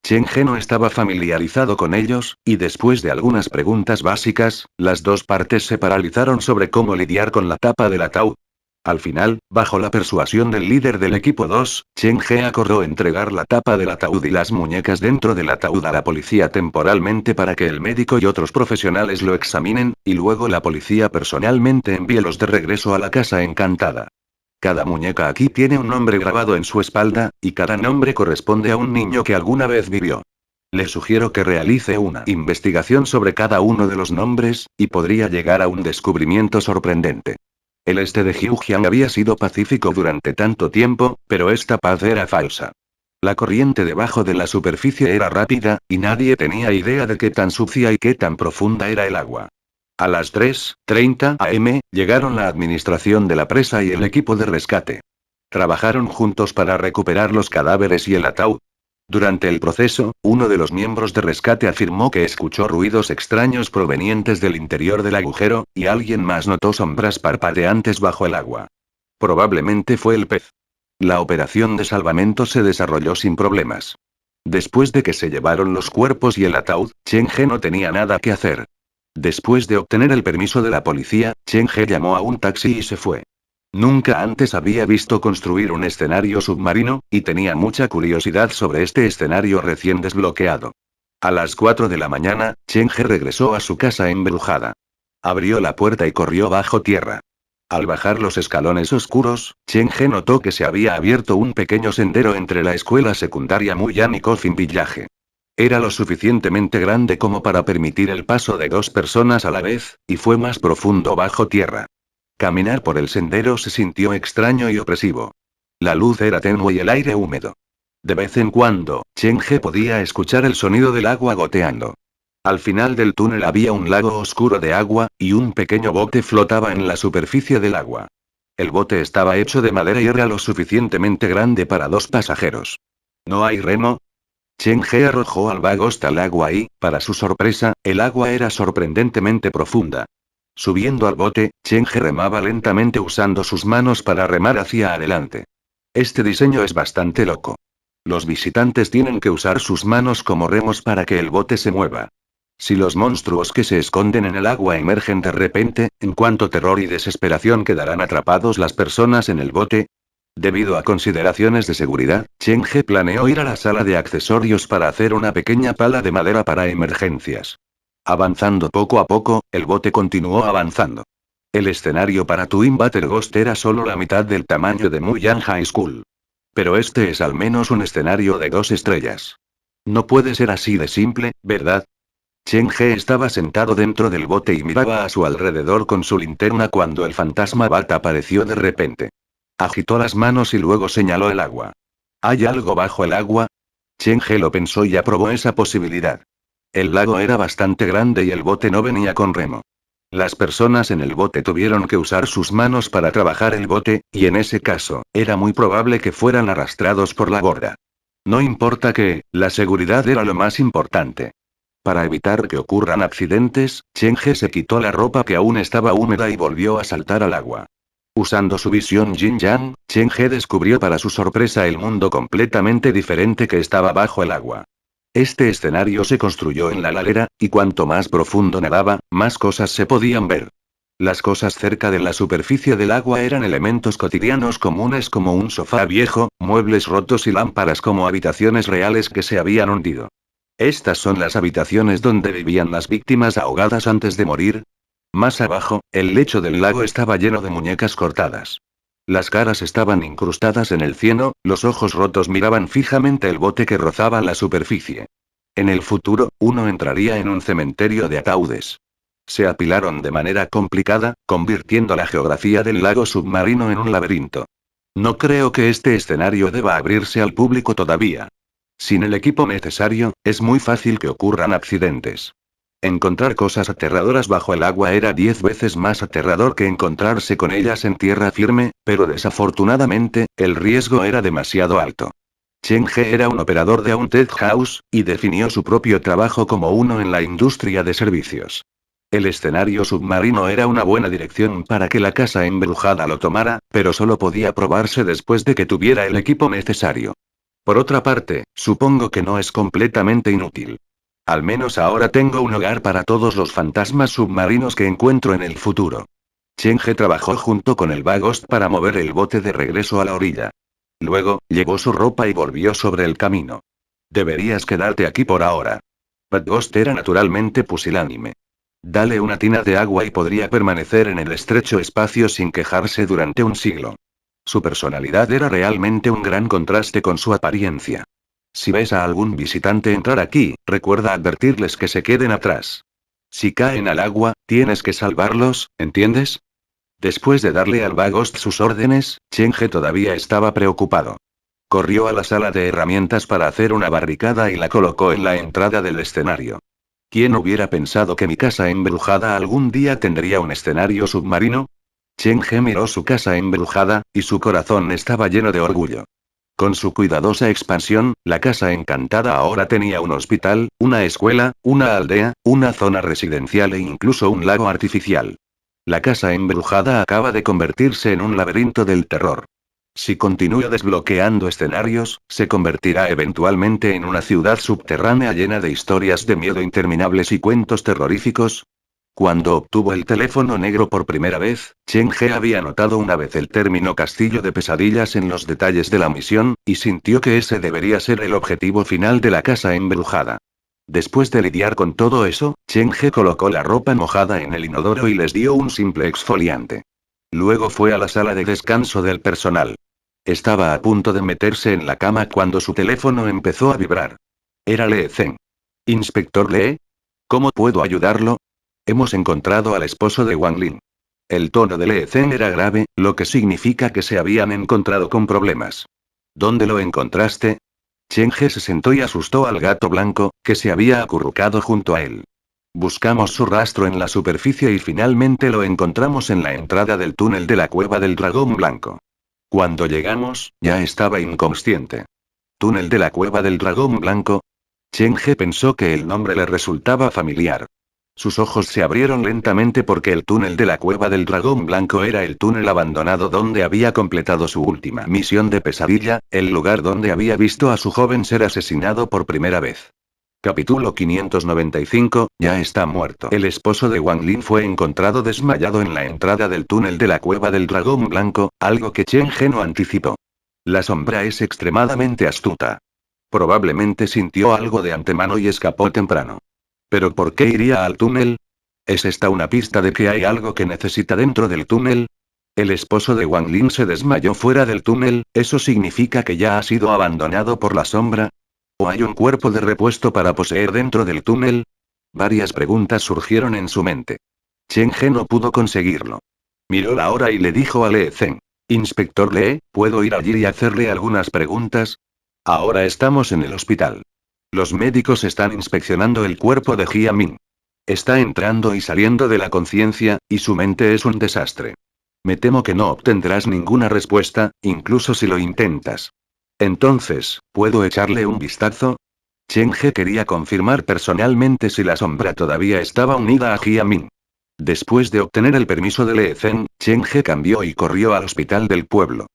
Chen He no estaba familiarizado con ellos, y después de algunas preguntas básicas, las dos partes se paralizaron sobre cómo lidiar con la tapa del ataúd. Al final, bajo la persuasión del líder del equipo 2, Chen He acordó entregar la tapa del ataúd y las muñecas dentro del ataúd a la policía temporalmente para que el médico y otros profesionales lo examinen, y luego la policía personalmente envíelos de regreso a la casa encantada. Cada muñeca aquí tiene un nombre grabado en su espalda, y cada nombre corresponde a un niño que alguna vez vivió. Le sugiero que realice una investigación sobre cada uno de los nombres, y podría llegar a un descubrimiento sorprendente. El este de Jiujiang había sido pacífico durante tanto tiempo, pero esta paz era falsa. La corriente debajo de la superficie era rápida, y nadie tenía idea de qué tan sucia y qué tan profunda era el agua. A las 3:30 am, llegaron la administración de la presa y el equipo de rescate. Trabajaron juntos para recuperar los cadáveres y el ataúd. Durante el proceso, uno de los miembros de rescate afirmó que escuchó ruidos extraños provenientes del interior del agujero, y alguien más notó sombras parpadeantes bajo el agua. Probablemente fue el pez. La operación de salvamento se desarrolló sin problemas. Después de que se llevaron los cuerpos y el ataúd, Chen He no tenía nada que hacer. Después de obtener el permiso de la policía, Chen He llamó a un taxi y se fue. Nunca antes había visto construir un escenario submarino, y tenía mucha curiosidad sobre este escenario recién desbloqueado. A las 4 de la mañana, Chen He regresó a su casa embrujada. Abrió la puerta y corrió bajo tierra. Al bajar los escalones oscuros, Chen He notó que se había abierto un pequeño sendero entre la escuela secundaria Muyan y Coffin Village. Era lo suficientemente grande como para permitir el paso de 2 personas a la vez, y fue más profundo bajo tierra. Caminar por el sendero se sintió extraño y opresivo. La luz era tenue y el aire húmedo. De vez en cuando, Cheng-He podía escuchar el sonido del agua goteando. Al final del túnel había un lago oscuro de agua, y un pequeño bote flotaba en la superficie del agua. El bote estaba hecho de madera y era lo suficientemente grande para 2 pasajeros. ¿No hay remo? Cheng-He arrojó al Bagost al agua y, para su sorpresa, el agua era sorprendentemente profunda. Subiendo al bote, Cheng-He remaba lentamente usando sus manos para remar hacia adelante. Este diseño es bastante loco. Los visitantes tienen que usar sus manos como remos para que el bote se mueva. Si los monstruos que se esconden en el agua emergen de repente, ¿en cuánto terror y desesperación quedarán atrapados las personas en el bote? Debido a consideraciones de seguridad, Cheng-He planeó ir a la sala de accesorios para hacer una pequeña pala de madera para emergencias. Avanzando poco a poco, el bote continuó avanzando. El escenario para Twin Battle Ghost era solo la mitad del tamaño de Muyang High School. Pero este es al menos un escenario de 2 estrellas. No puede ser así de simple, ¿verdad? Cheng-He estaba sentado dentro del bote y miraba a su alrededor con su linterna cuando el fantasma Bat apareció de repente. Agitó las manos y luego señaló el agua. ¿Hay algo bajo el agua? Cheng-He lo pensó y aprobó esa posibilidad. El lago era bastante grande y el bote no venía con remo. Las personas en el bote tuvieron que usar sus manos para trabajar el bote, y en ese caso, era muy probable que fueran arrastrados por la borda. No importa que, la seguridad era lo más importante. Para evitar que ocurran accidentes, Cheng-He se quitó la ropa que aún estaba húmeda y volvió a saltar al agua. Usando su visión Yin-Yang, Cheng-He descubrió para su sorpresa el mundo completamente diferente que estaba bajo el agua. Este escenario se construyó en la ladera, y cuanto más profundo nadaba, más cosas se podían ver. Las cosas cerca de la superficie del agua eran elementos cotidianos comunes como un sofá viejo, muebles rotos y lámparas como habitaciones reales que se habían hundido. ¿Estas son las habitaciones donde vivían las víctimas ahogadas antes de morir? Más abajo, el lecho del lago estaba lleno de muñecas cortadas. Las caras estaban incrustadas en el cieno, los ojos rotos miraban fijamente el bote que rozaba la superficie. En el futuro, uno entraría en un cementerio de ataúdes. Se apilaron de manera complicada, convirtiendo la geografía del lago submarino en un laberinto. No creo que este escenario deba abrirse al público todavía. Sin el equipo necesario, es muy fácil que ocurran accidentes. Encontrar cosas aterradoras bajo el agua era 10 veces más aterrador que encontrarse con ellas en tierra firme, pero desafortunadamente, el riesgo era demasiado alto. Cheng-He era un operador de Haunted House, y definió su propio trabajo como uno en la industria de servicios. El escenario submarino era una buena dirección para que la casa embrujada lo tomara, pero solo podía probarse después de que tuviera el equipo necesario. Por otra parte, supongo que no es completamente inútil. Al menos ahora tengo un hogar para todos los fantasmas submarinos que encuentro en el futuro. Cheng-He trabajó junto con el Bagost para mover el bote de regreso a la orilla. Luego, llevó su ropa y volvió sobre el camino. Deberías quedarte aquí por ahora. Bagost era naturalmente pusilánime. Dale una tina de agua y podría permanecer en el estrecho espacio sin quejarse durante un siglo. Su personalidad era realmente un gran contraste con su apariencia. Si ves a algún visitante entrar aquí, recuerda advertirles que se queden atrás. Si caen al agua, tienes que salvarlos, ¿entiendes? Después de darle al Bagost sus órdenes, Cheng-He todavía estaba preocupado. Corrió a la sala de herramientas para hacer una barricada y la colocó en la entrada del escenario. ¿Quién hubiera pensado que mi casa embrujada algún día tendría un escenario submarino? Cheng-He miró su casa embrujada, y su corazón estaba lleno de orgullo. Con su cuidadosa expansión, la casa encantada ahora tenía un hospital, una escuela, una aldea, una zona residencial e incluso un lago artificial. La casa embrujada acaba de convertirse en un laberinto del terror. Si continúa desbloqueando escenarios, se convertirá eventualmente en una ciudad subterránea llena de historias de miedo interminables y cuentos terroríficos. Cuando obtuvo el teléfono negro por primera vez, Cheng-He había notado una vez el término castillo de pesadillas en los detalles de la misión, y sintió que ese debería ser el objetivo final de la casa embrujada. Después de lidiar con todo eso, Cheng-He colocó la ropa mojada en el inodoro y les dio un simple exfoliante. Luego fue a la sala de descanso del personal. Estaba a punto de meterse en la cama cuando su teléfono empezó a vibrar. Era Lee Zeng. Inspector Lee. ¿Cómo puedo ayudarlo? Hemos encontrado al esposo de Wang Lin. El tono de Lee Zhen era grave, lo que significa que se habían encontrado con problemas. ¿Dónde lo encontraste? Chen He se sentó y asustó al gato blanco, que se había acurrucado junto a él. Buscamos su rastro en la superficie y finalmente lo encontramos en la entrada del túnel de la cueva del dragón blanco. Cuando llegamos, ya estaba inconsciente. ¿Túnel de la cueva del dragón blanco? Chen He pensó que el nombre le resultaba familiar. Sus ojos se abrieron lentamente porque el túnel de la cueva del dragón blanco era el túnel abandonado donde había completado su última misión de pesadilla, el lugar donde había visto a su joven ser asesinado por primera vez. Capítulo 595, ya está muerto. El esposo de Wang Lin fue encontrado desmayado en la entrada del túnel de la cueva del dragón blanco, algo que Chen He no anticipó. La sombra es extremadamente astuta. Probablemente sintió algo de antemano y escapó temprano. ¿Pero por qué iría al túnel? ¿Es esta una pista de que hay algo que necesita dentro del túnel? El esposo de Wang Lin se desmayó fuera del túnel, ¿eso significa que ya ha sido abandonado por la sombra? ¿O hay un cuerpo de repuesto para poseer dentro del túnel? Varias preguntas surgieron en su mente. Chen He no pudo conseguirlo. Miró la hora y le dijo a Lee Zhen. Inspector Lee, ¿puedo ir allí y hacerle algunas preguntas? Ahora estamos en el hospital. Los médicos están inspeccionando el cuerpo de Jia Min. Está entrando y saliendo de la conciencia, y su mente es un desastre. Me temo que no obtendrás ninguna respuesta, incluso si lo intentas. Entonces, ¿puedo echarle un vistazo? Chen He quería confirmar personalmente si la sombra todavía estaba unida a Jia Min. Después de obtener el permiso de Lee Zhen, Chen He cambió y corrió al hospital del pueblo.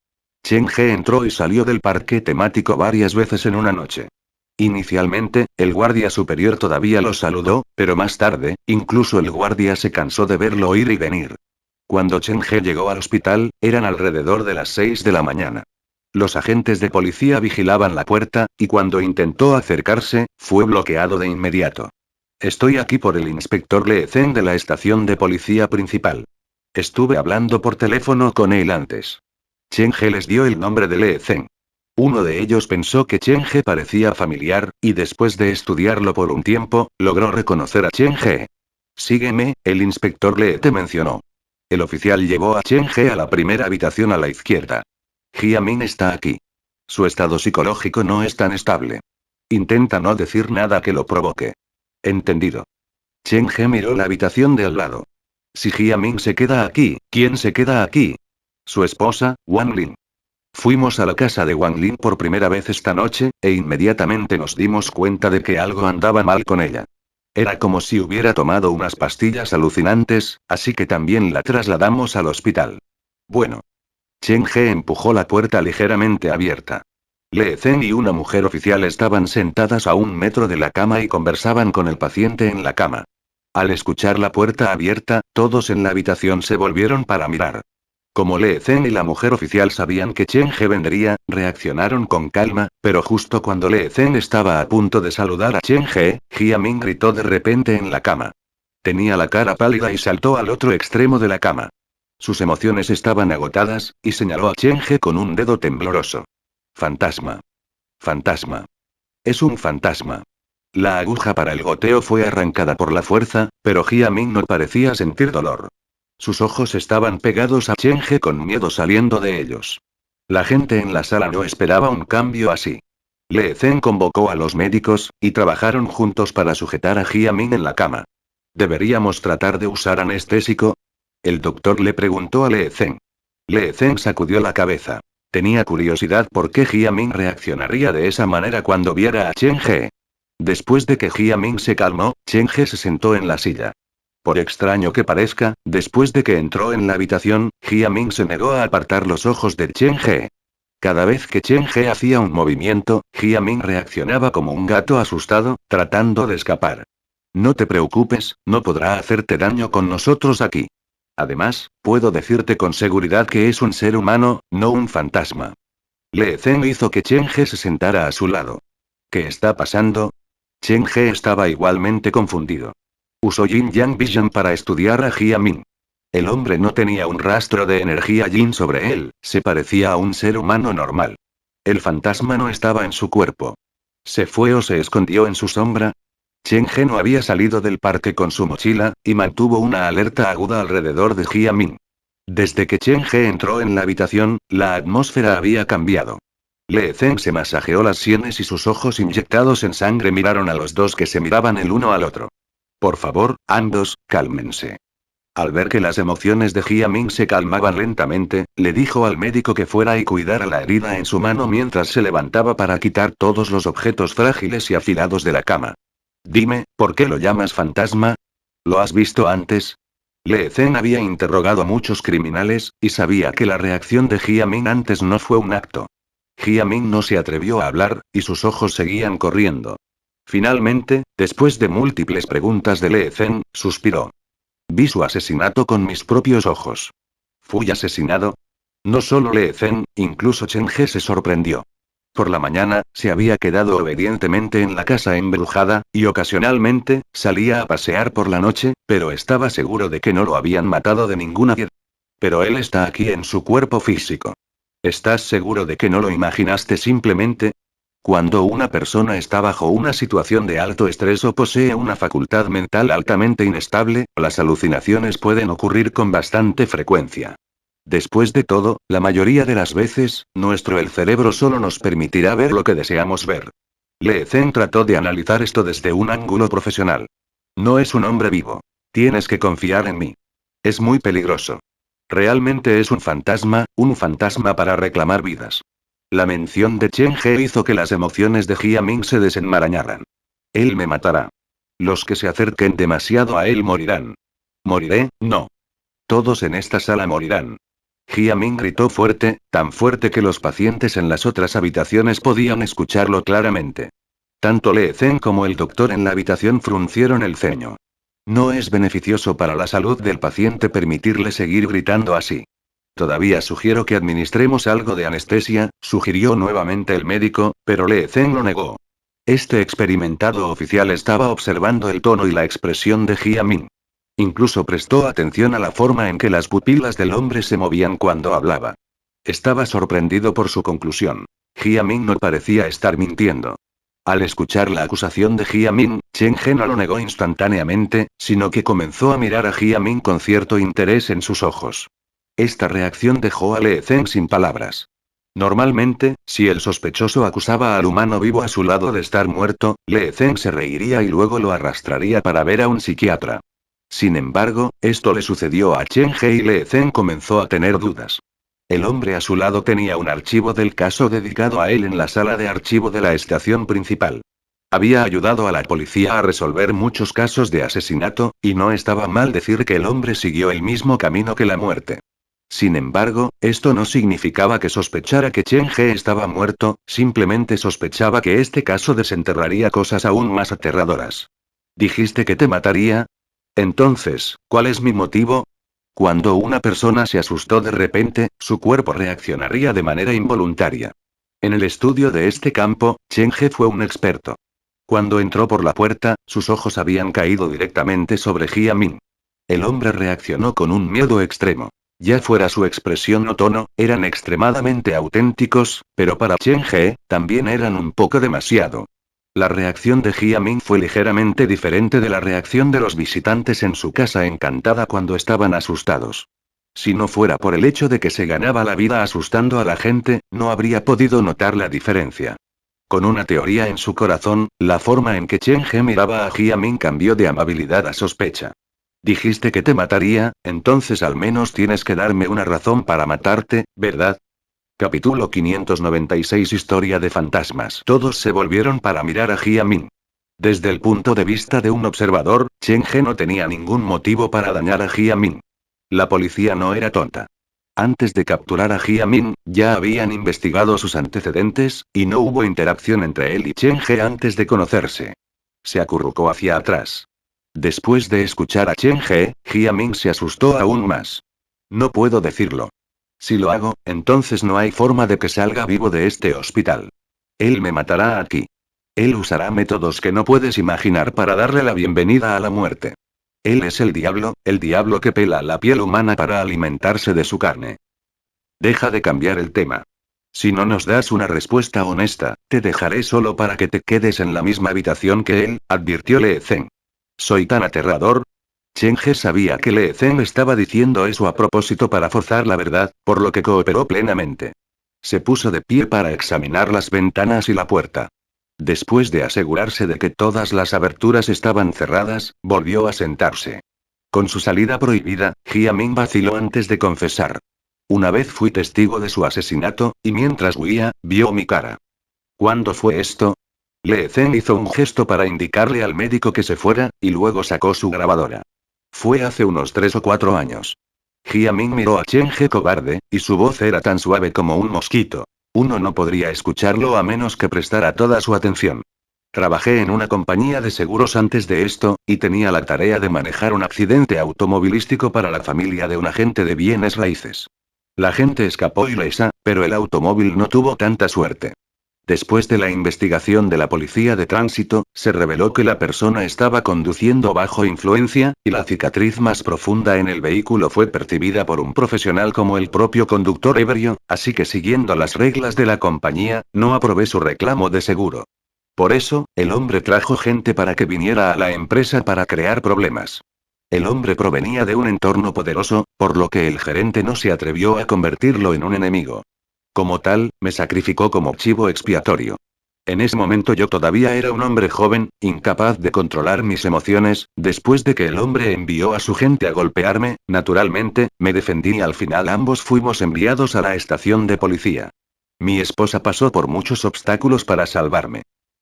Chen He entró y salió del parque temático varias veces en una noche. Inicialmente, el guardia superior todavía lo saludó, pero más tarde, incluso el guardia se cansó de verlo ir y venir. Cuando Chen He llegó al hospital, eran alrededor de las 6 de la mañana. Los agentes de policía vigilaban la puerta, y cuando intentó acercarse, fue bloqueado de inmediato. Estoy aquí por el inspector Lee Zhen de la estación de policía principal. Estuve hablando por teléfono con él antes. Chen He les dio el nombre de Lee Zhen. Uno de ellos pensó que Chen He parecía familiar, y después de estudiarlo por un tiempo, logró reconocer a Chen He. Sígueme, el inspector Lee te mencionó. El oficial llevó a Chen He a la primera habitación a la izquierda. Jia Min está aquí. Su estado psicológico no es tan estable. Intenta no decir nada que lo provoque. Entendido. Chen He miró la habitación de al lado. Si Jia Min se queda aquí, ¿quién se queda aquí? Su esposa, Wang Lin. Fuimos a la casa de Wang Lin por primera vez esta noche, e inmediatamente nos dimos cuenta de que algo andaba mal con ella. Era como si hubiera tomado unas pastillas alucinantes, así que también la trasladamos al hospital. Bueno. Chen He empujó la puerta ligeramente abierta. Lee Zhen y una mujer oficial estaban sentadas a 1 metro de la cama y conversaban con el paciente en la cama. Al escuchar la puerta abierta, todos en la habitación se volvieron para mirar. Como Lee Zhen y la mujer oficial sabían que Chen He vendría, reaccionaron con calma, pero justo cuando Lee Zhen estaba a punto de saludar a Chen He, Jia Min gritó de repente en la cama. Tenía la cara pálida y saltó al otro extremo de la cama. Sus emociones estaban agotadas, y señaló a Chen He con un dedo tembloroso. Fantasma. Fantasma. Es un fantasma. La aguja para el goteo fue arrancada por la fuerza, pero Jia Min no parecía sentir dolor. Sus ojos estaban pegados a Chen He con miedo saliendo de ellos. La gente en la sala no esperaba un cambio así. Lee Zhen convocó a los médicos, y trabajaron juntos para sujetar a Jia Min en la cama. ¿Deberíamos tratar de usar anestésico? El doctor le preguntó a Lee Zhen. Lee Zhen sacudió la cabeza. Tenía curiosidad por qué Jia Min reaccionaría de esa manera cuando viera a Chen He. Después de que Jia Min se calmó, Chen He se sentó en la silla. Por extraño que parezca, después de que entró en la habitación, Jia Min se negó a apartar los ojos de Chen He. Cada vez que Chen He hacía un movimiento, Jia Min reaccionaba como un gato asustado, tratando de escapar. No te preocupes, no podrá hacerte daño con nosotros aquí. Además, puedo decirte con seguridad que es un ser humano, no un fantasma. Lee Zhen hizo que Chen He se sentara a su lado. ¿Qué está pasando? Chen He estaba igualmente confundido. Usó Yin Yang Vision para estudiar a Jia Min. El hombre no tenía un rastro de energía Yin sobre él, se parecía a un ser humano normal. El fantasma no estaba en su cuerpo. ¿Se fue o se escondió en su sombra? Chen He no había salido del parque con su mochila, y mantuvo una alerta aguda alrededor de Jia Ming. Desde que Chen He entró en la habitación, la atmósfera había cambiado. Le Zeng se masajeó las sienes y sus ojos inyectados en sangre miraron a los dos que se miraban el uno al otro. Por favor, ambos, cálmense. Al ver que las emociones de Jia Ming se calmaban lentamente, le dijo al médico que fuera y cuidara la herida en su mano mientras se levantaba para quitar todos los objetos frágiles y afilados de la cama. Dime, ¿por qué lo llamas fantasma? ¿Lo has visto antes? Le Zeng había interrogado a muchos criminales, y sabía que la reacción de Jia Ming antes no fue un acto. Jia Ming no se atrevió a hablar, y sus ojos seguían corriendo. Finalmente, después de múltiples preguntas de Le Zeng, suspiró. Vi su asesinato con mis propios ojos. ¿Fui asesinado? No solo Le Zeng, incluso Chen He se sorprendió. Por la mañana, se había quedado obedientemente en la casa embrujada, y ocasionalmente, salía a pasear por la noche, pero estaba seguro de que no lo habían matado de ninguna manera. Pero él está aquí en su cuerpo físico. ¿Estás seguro de que no lo imaginaste simplemente? Cuando una persona está bajo una situación de alto estrés o posee una facultad mental altamente inestable, las alucinaciones pueden ocurrir con bastante frecuencia. Después de todo, la mayoría de las veces, el cerebro solo nos permitirá ver lo que deseamos ver. Le Zeng trató de analizar esto desde un ángulo profesional. No es un hombre vivo. Tienes que confiar en mí. Es muy peligroso. Realmente es un fantasma para reclamar vidas. La mención de Chen He hizo que las emociones de Jia Ming se desenmarañaran. Él me matará. Los que se acerquen demasiado a él morirán. ¿Moriré? No. Todos en esta sala morirán. Jia Ming gritó fuerte, tan fuerte que los pacientes en las otras habitaciones podían escucharlo claramente. Tanto Le Zeng como el doctor en la habitación fruncieron el ceño. No es beneficioso para la salud del paciente permitirle seguir gritando así. Todavía sugiero que administremos algo de anestesia, sugirió nuevamente el médico, pero Le Zeng lo negó. Este experimentado oficial estaba observando el tono y la expresión de Jia Ming. Incluso prestó atención a la forma en que las pupilas del hombre se movían cuando hablaba. Estaba sorprendido por su conclusión. Jia Ming no parecía estar mintiendo. Al escuchar la acusación de Jia Ming, Chen He no lo negó instantáneamente, sino que comenzó a mirar a Jia Ming con cierto interés en sus ojos. Esta reacción dejó a Le Zeng sin palabras. Normalmente, si el sospechoso acusaba al humano vivo a su lado de estar muerto, Le Zeng se reiría y luego lo arrastraría para ver a un psiquiatra. Sin embargo, esto le sucedió a Chen He y Le Zeng comenzó a tener dudas. El hombre a su lado tenía un archivo del caso dedicado a él en la sala de archivo de la estación principal. Había ayudado a la policía a resolver muchos casos de asesinato, y no estaba mal decir que el hombre siguió el mismo camino que la muerte. Sin embargo, esto no significaba que sospechara que Chen He estaba muerto, simplemente sospechaba que este caso desenterraría cosas aún más aterradoras. ¿Dijiste que te mataría? Entonces, ¿cuál es mi motivo? Cuando una persona se asustó de repente, su cuerpo reaccionaría de manera involuntaria. En el estudio de este campo, Chen He fue un experto. Cuando entró por la puerta, sus ojos habían caído directamente sobre Jia Ming. El hombre reaccionó con un miedo extremo. Ya fuera su expresión o tono, eran extremadamente auténticos, pero para Chen He, también eran un poco demasiado. La reacción de Jia Ming fue ligeramente diferente de la reacción de los visitantes en su casa encantada cuando estaban asustados. Si no fuera por el hecho de que se ganaba la vida asustando a la gente, no habría podido notar la diferencia. Con una teoría en su corazón, la forma en que Chen He miraba a Jia Ming cambió de amabilidad a sospecha. Dijiste que te mataría, entonces al menos tienes que darme una razón para matarte, ¿verdad? Capítulo 596 Historia de fantasmas. Todos se volvieron para mirar a Jia Ming. Desde el punto de vista de un observador, Chen He no tenía ningún motivo para dañar a Jia Ming. La policía no era tonta. Antes de capturar a Jia Ming, ya habían investigado sus antecedentes, y no hubo interacción entre él y Chen He antes de conocerse. Se acurrucó hacia atrás. Después de escuchar a Chen He, Jia Ming se asustó aún más. No puedo decirlo. Si lo hago, entonces no hay forma de que salga vivo de este hospital. Él me matará aquí. Él usará métodos que no puedes imaginar para darle la bienvenida a la muerte. Él es el diablo que pela la piel humana para alimentarse de su carne. Deja de cambiar el tema. Si no nos das una respuesta honesta, te dejaré solo para que te quedes en la misma habitación que él, advirtió Lee Zeng. ¿Soy tan aterrador? Chen He sabía que Lee Zeng estaba diciendo eso a propósito para forzar la verdad, por lo que cooperó plenamente. Se puso de pie para examinar las ventanas y la puerta. Después de asegurarse de que todas las aberturas estaban cerradas, volvió a sentarse. Con su salida prohibida, Jia Ming vaciló antes de confesar. Una vez fui testigo de su asesinato, y mientras huía, vio mi cara. ¿Cuándo fue esto? Lee Zeng hizo un gesto para indicarle al médico que se fuera, y luego sacó su grabadora. Fue hace unos 3 o 4 años. Jia Ming miró a Chen He cobarde, y su voz era tan suave como un mosquito. Uno no podría escucharlo a menos que prestara toda su atención. Trabajé en una compañía de seguros antes de esto, y tenía la tarea de manejar un accidente automovilístico para la familia de un agente de bienes raíces. La gente escapó ilesa, pero el automóvil no tuvo tanta suerte. Después de la investigación de la policía de tránsito, se reveló que la persona estaba conduciendo bajo influencia, y la cicatriz más profunda en el vehículo fue percibida por un profesional como el propio conductor ebrio, así que siguiendo las reglas de la compañía, no aprobé su reclamo de seguro. Por eso, el hombre trajo gente para que viniera a la empresa para crear problemas. El hombre provenía de un entorno poderoso, por lo que el gerente no se atrevió a convertirlo en un enemigo. Como tal, me sacrificó como chivo expiatorio. En ese momento yo todavía era un hombre joven, incapaz de controlar mis emociones. Después de que el hombre envió a su gente a golpearme, naturalmente, me defendí y al final ambos fuimos enviados a la estación de policía. Mi esposa pasó por muchos obstáculos para salvarme.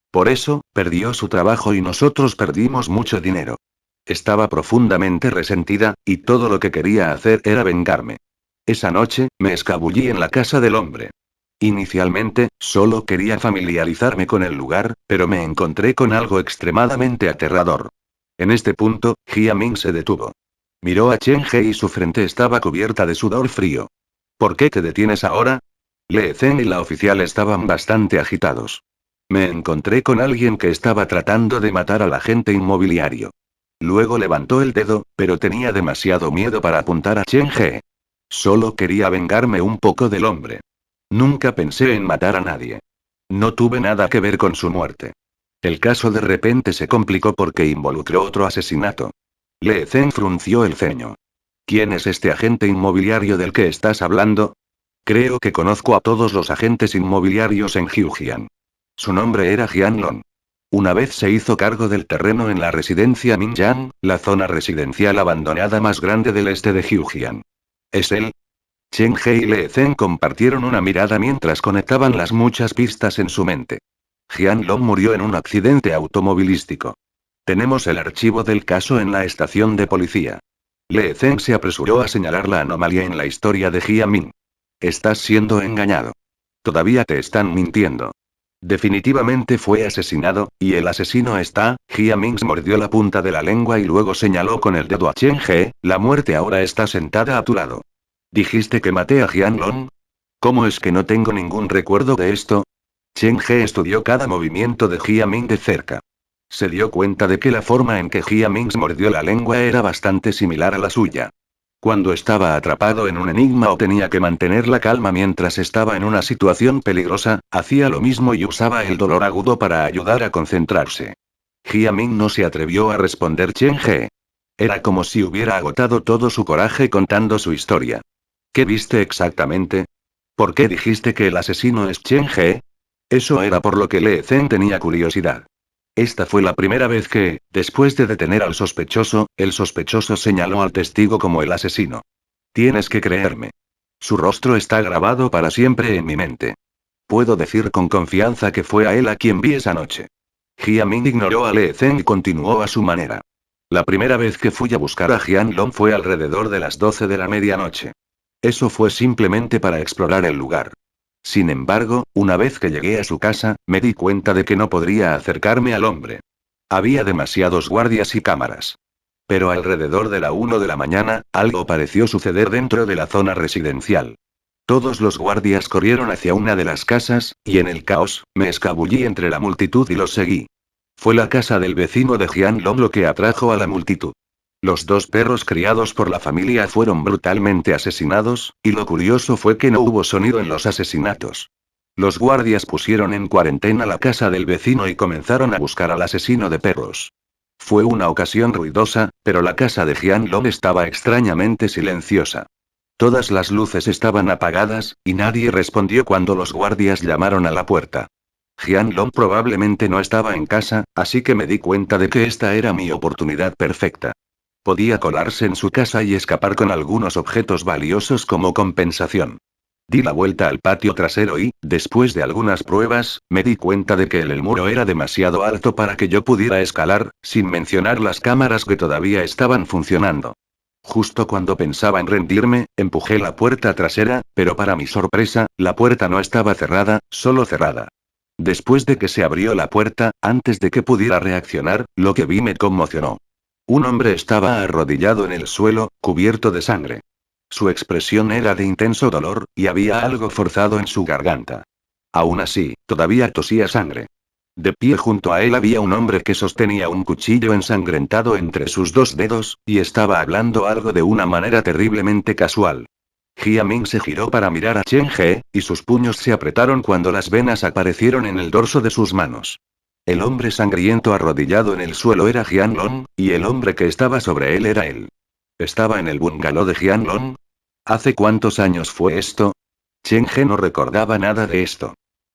Por eso, perdió su trabajo y nosotros perdimos mucho dinero. Estaba profundamente resentida, y todo lo que quería hacer era vengarme. Esa noche, me escabullí en la casa del hombre. Inicialmente, solo quería familiarizarme con el lugar, pero me encontré con algo extremadamente aterrador. En este punto, Jia Ming se detuvo. Miró a Chen He y su frente estaba cubierta de sudor frío. ¿Por qué te detienes ahora? Lee Zeng y la oficial estaban bastante agitados. Me encontré con alguien que estaba tratando de matar al agente inmobiliario. Luego levantó el dedo, pero tenía demasiado miedo para apuntar a Chen He. Solo quería vengarme un poco del hombre. Nunca pensé en matar a nadie. No tuve nada que ver con su muerte. El caso de repente se complicó porque involucró otro asesinato. Lee Zeng frunció el ceño. ¿Quién es este agente inmobiliario del que estás hablando? Creo que conozco a todos los agentes inmobiliarios en Jiujian. Su nombre era Jian Long. Una vez se hizo cargo del terreno en la residencia Mingyang, la zona residencial abandonada más grande del este de Jiujian. ¿Es él? Chen He y Lee Zeng compartieron una mirada mientras conectaban las muchas pistas en su mente. Jian Long murió en un accidente automovilístico. Tenemos el archivo del caso en la estación de policía. Lee Zeng se apresuró a señalar la anomalía en la historia de Jia Ming. Estás siendo engañado. Todavía te están mintiendo. Definitivamente fue asesinado, y el asesino está. Jia Ming mordió la punta de la lengua y luego señaló con el dedo a Chen He, la muerte ahora está sentada a tu lado. ¿Dijiste que maté a Jian Long? ¿Cómo es que no tengo ningún recuerdo de esto? Chen He estudió cada movimiento de Jia Ming de cerca. Se dio cuenta de que la forma en que Jia Ming mordió la lengua era bastante similar a la suya. Cuando estaba atrapado en un enigma o tenía que mantener la calma mientras estaba en una situación peligrosa, hacía lo mismo y usaba el dolor agudo para ayudar a concentrarse. Jia Ming no se atrevió a responder Chen He. Era como si hubiera agotado todo su coraje contando su historia. ¿Qué viste exactamente? ¿Por qué dijiste que el asesino es Chen He? Eso era por lo que Lee Zeng tenía curiosidad. Esta fue la primera vez que, después de detener al sospechoso, el sospechoso señaló al testigo como el asesino. Tienes que creerme. Su rostro está grabado para siempre en mi mente. Puedo decir con confianza que fue a él a quien vi esa noche. Jia Ming ignoró a Lee Zeng y continuó a su manera. La primera vez que fui a buscar a Jian Long fue alrededor de las 12 de la medianoche. Eso fue simplemente para explorar el lugar. Sin embargo, una vez que llegué a su casa, me di cuenta de que no podría acercarme al hombre. Había demasiados guardias y cámaras. Pero alrededor de la 1 de la mañana, algo pareció suceder dentro de la zona residencial. Todos los guardias corrieron hacia una de las casas, y en el caos, me escabullí entre la multitud y los seguí. Fue la casa del vecino de Jian Long lo que atrajo a la multitud. Los 2 perros criados por la familia fueron brutalmente asesinados, y lo curioso fue que no hubo sonido en los asesinatos. Los guardias pusieron en cuarentena la casa del vecino y comenzaron a buscar al asesino de perros. Fue una ocasión ruidosa, pero la casa de Jianlong estaba extrañamente silenciosa. Todas las luces estaban apagadas, y nadie respondió cuando los guardias llamaron a la puerta. Jianlong probablemente no estaba en casa, así que me di cuenta de que esta era mi oportunidad perfecta. Podía colarse en su casa y escapar con algunos objetos valiosos como compensación. Di la vuelta al patio trasero y, después de algunas pruebas, me di cuenta de que el muro era demasiado alto para que yo pudiera escalar, sin mencionar las cámaras que todavía estaban funcionando. Justo cuando pensaba en rendirme, empujé la puerta trasera, pero para mi sorpresa, la puerta no estaba cerrada, solo cerrada. Después de que se abrió la puerta, antes de que pudiera reaccionar, lo que vi me conmocionó. Un hombre estaba arrodillado en el suelo, cubierto de sangre. Su expresión era de intenso dolor, y había algo forzado en su garganta. Aún así, todavía tosía sangre. De pie junto a él había un hombre que sostenía un cuchillo ensangrentado entre sus dos dedos, y estaba hablando algo de una manera terriblemente casual. Jia Ming se giró para mirar a Chen He, y sus puños se apretaron cuando las venas aparecieron en el dorso de sus manos. El hombre sangriento arrodillado en el suelo era Jianlong, y el hombre que estaba sobre él era él. ¿Estaba en el bungalow de Jianlong? ¿Hace cuántos años fue esto? Chen He no recordaba nada de esto.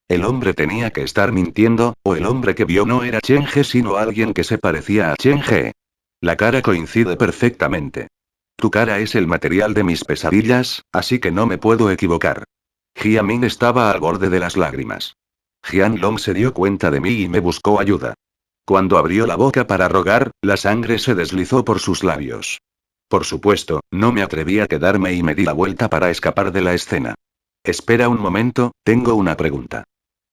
El hombre tenía que estar mintiendo, o el hombre que vio no era Chen He sino alguien que se parecía a Chen He. La cara coincide perfectamente. Tu cara es el material de mis pesadillas, así que no me puedo equivocar. Jia Ming estaba al borde de las lágrimas. Jianlong se dio cuenta de mí y me buscó ayuda. Cuando abrió la boca para rogar, la sangre se deslizó por sus labios. Por supuesto, no me atreví a quedarme y me di la vuelta para escapar de la escena. Espera un momento, tengo una pregunta.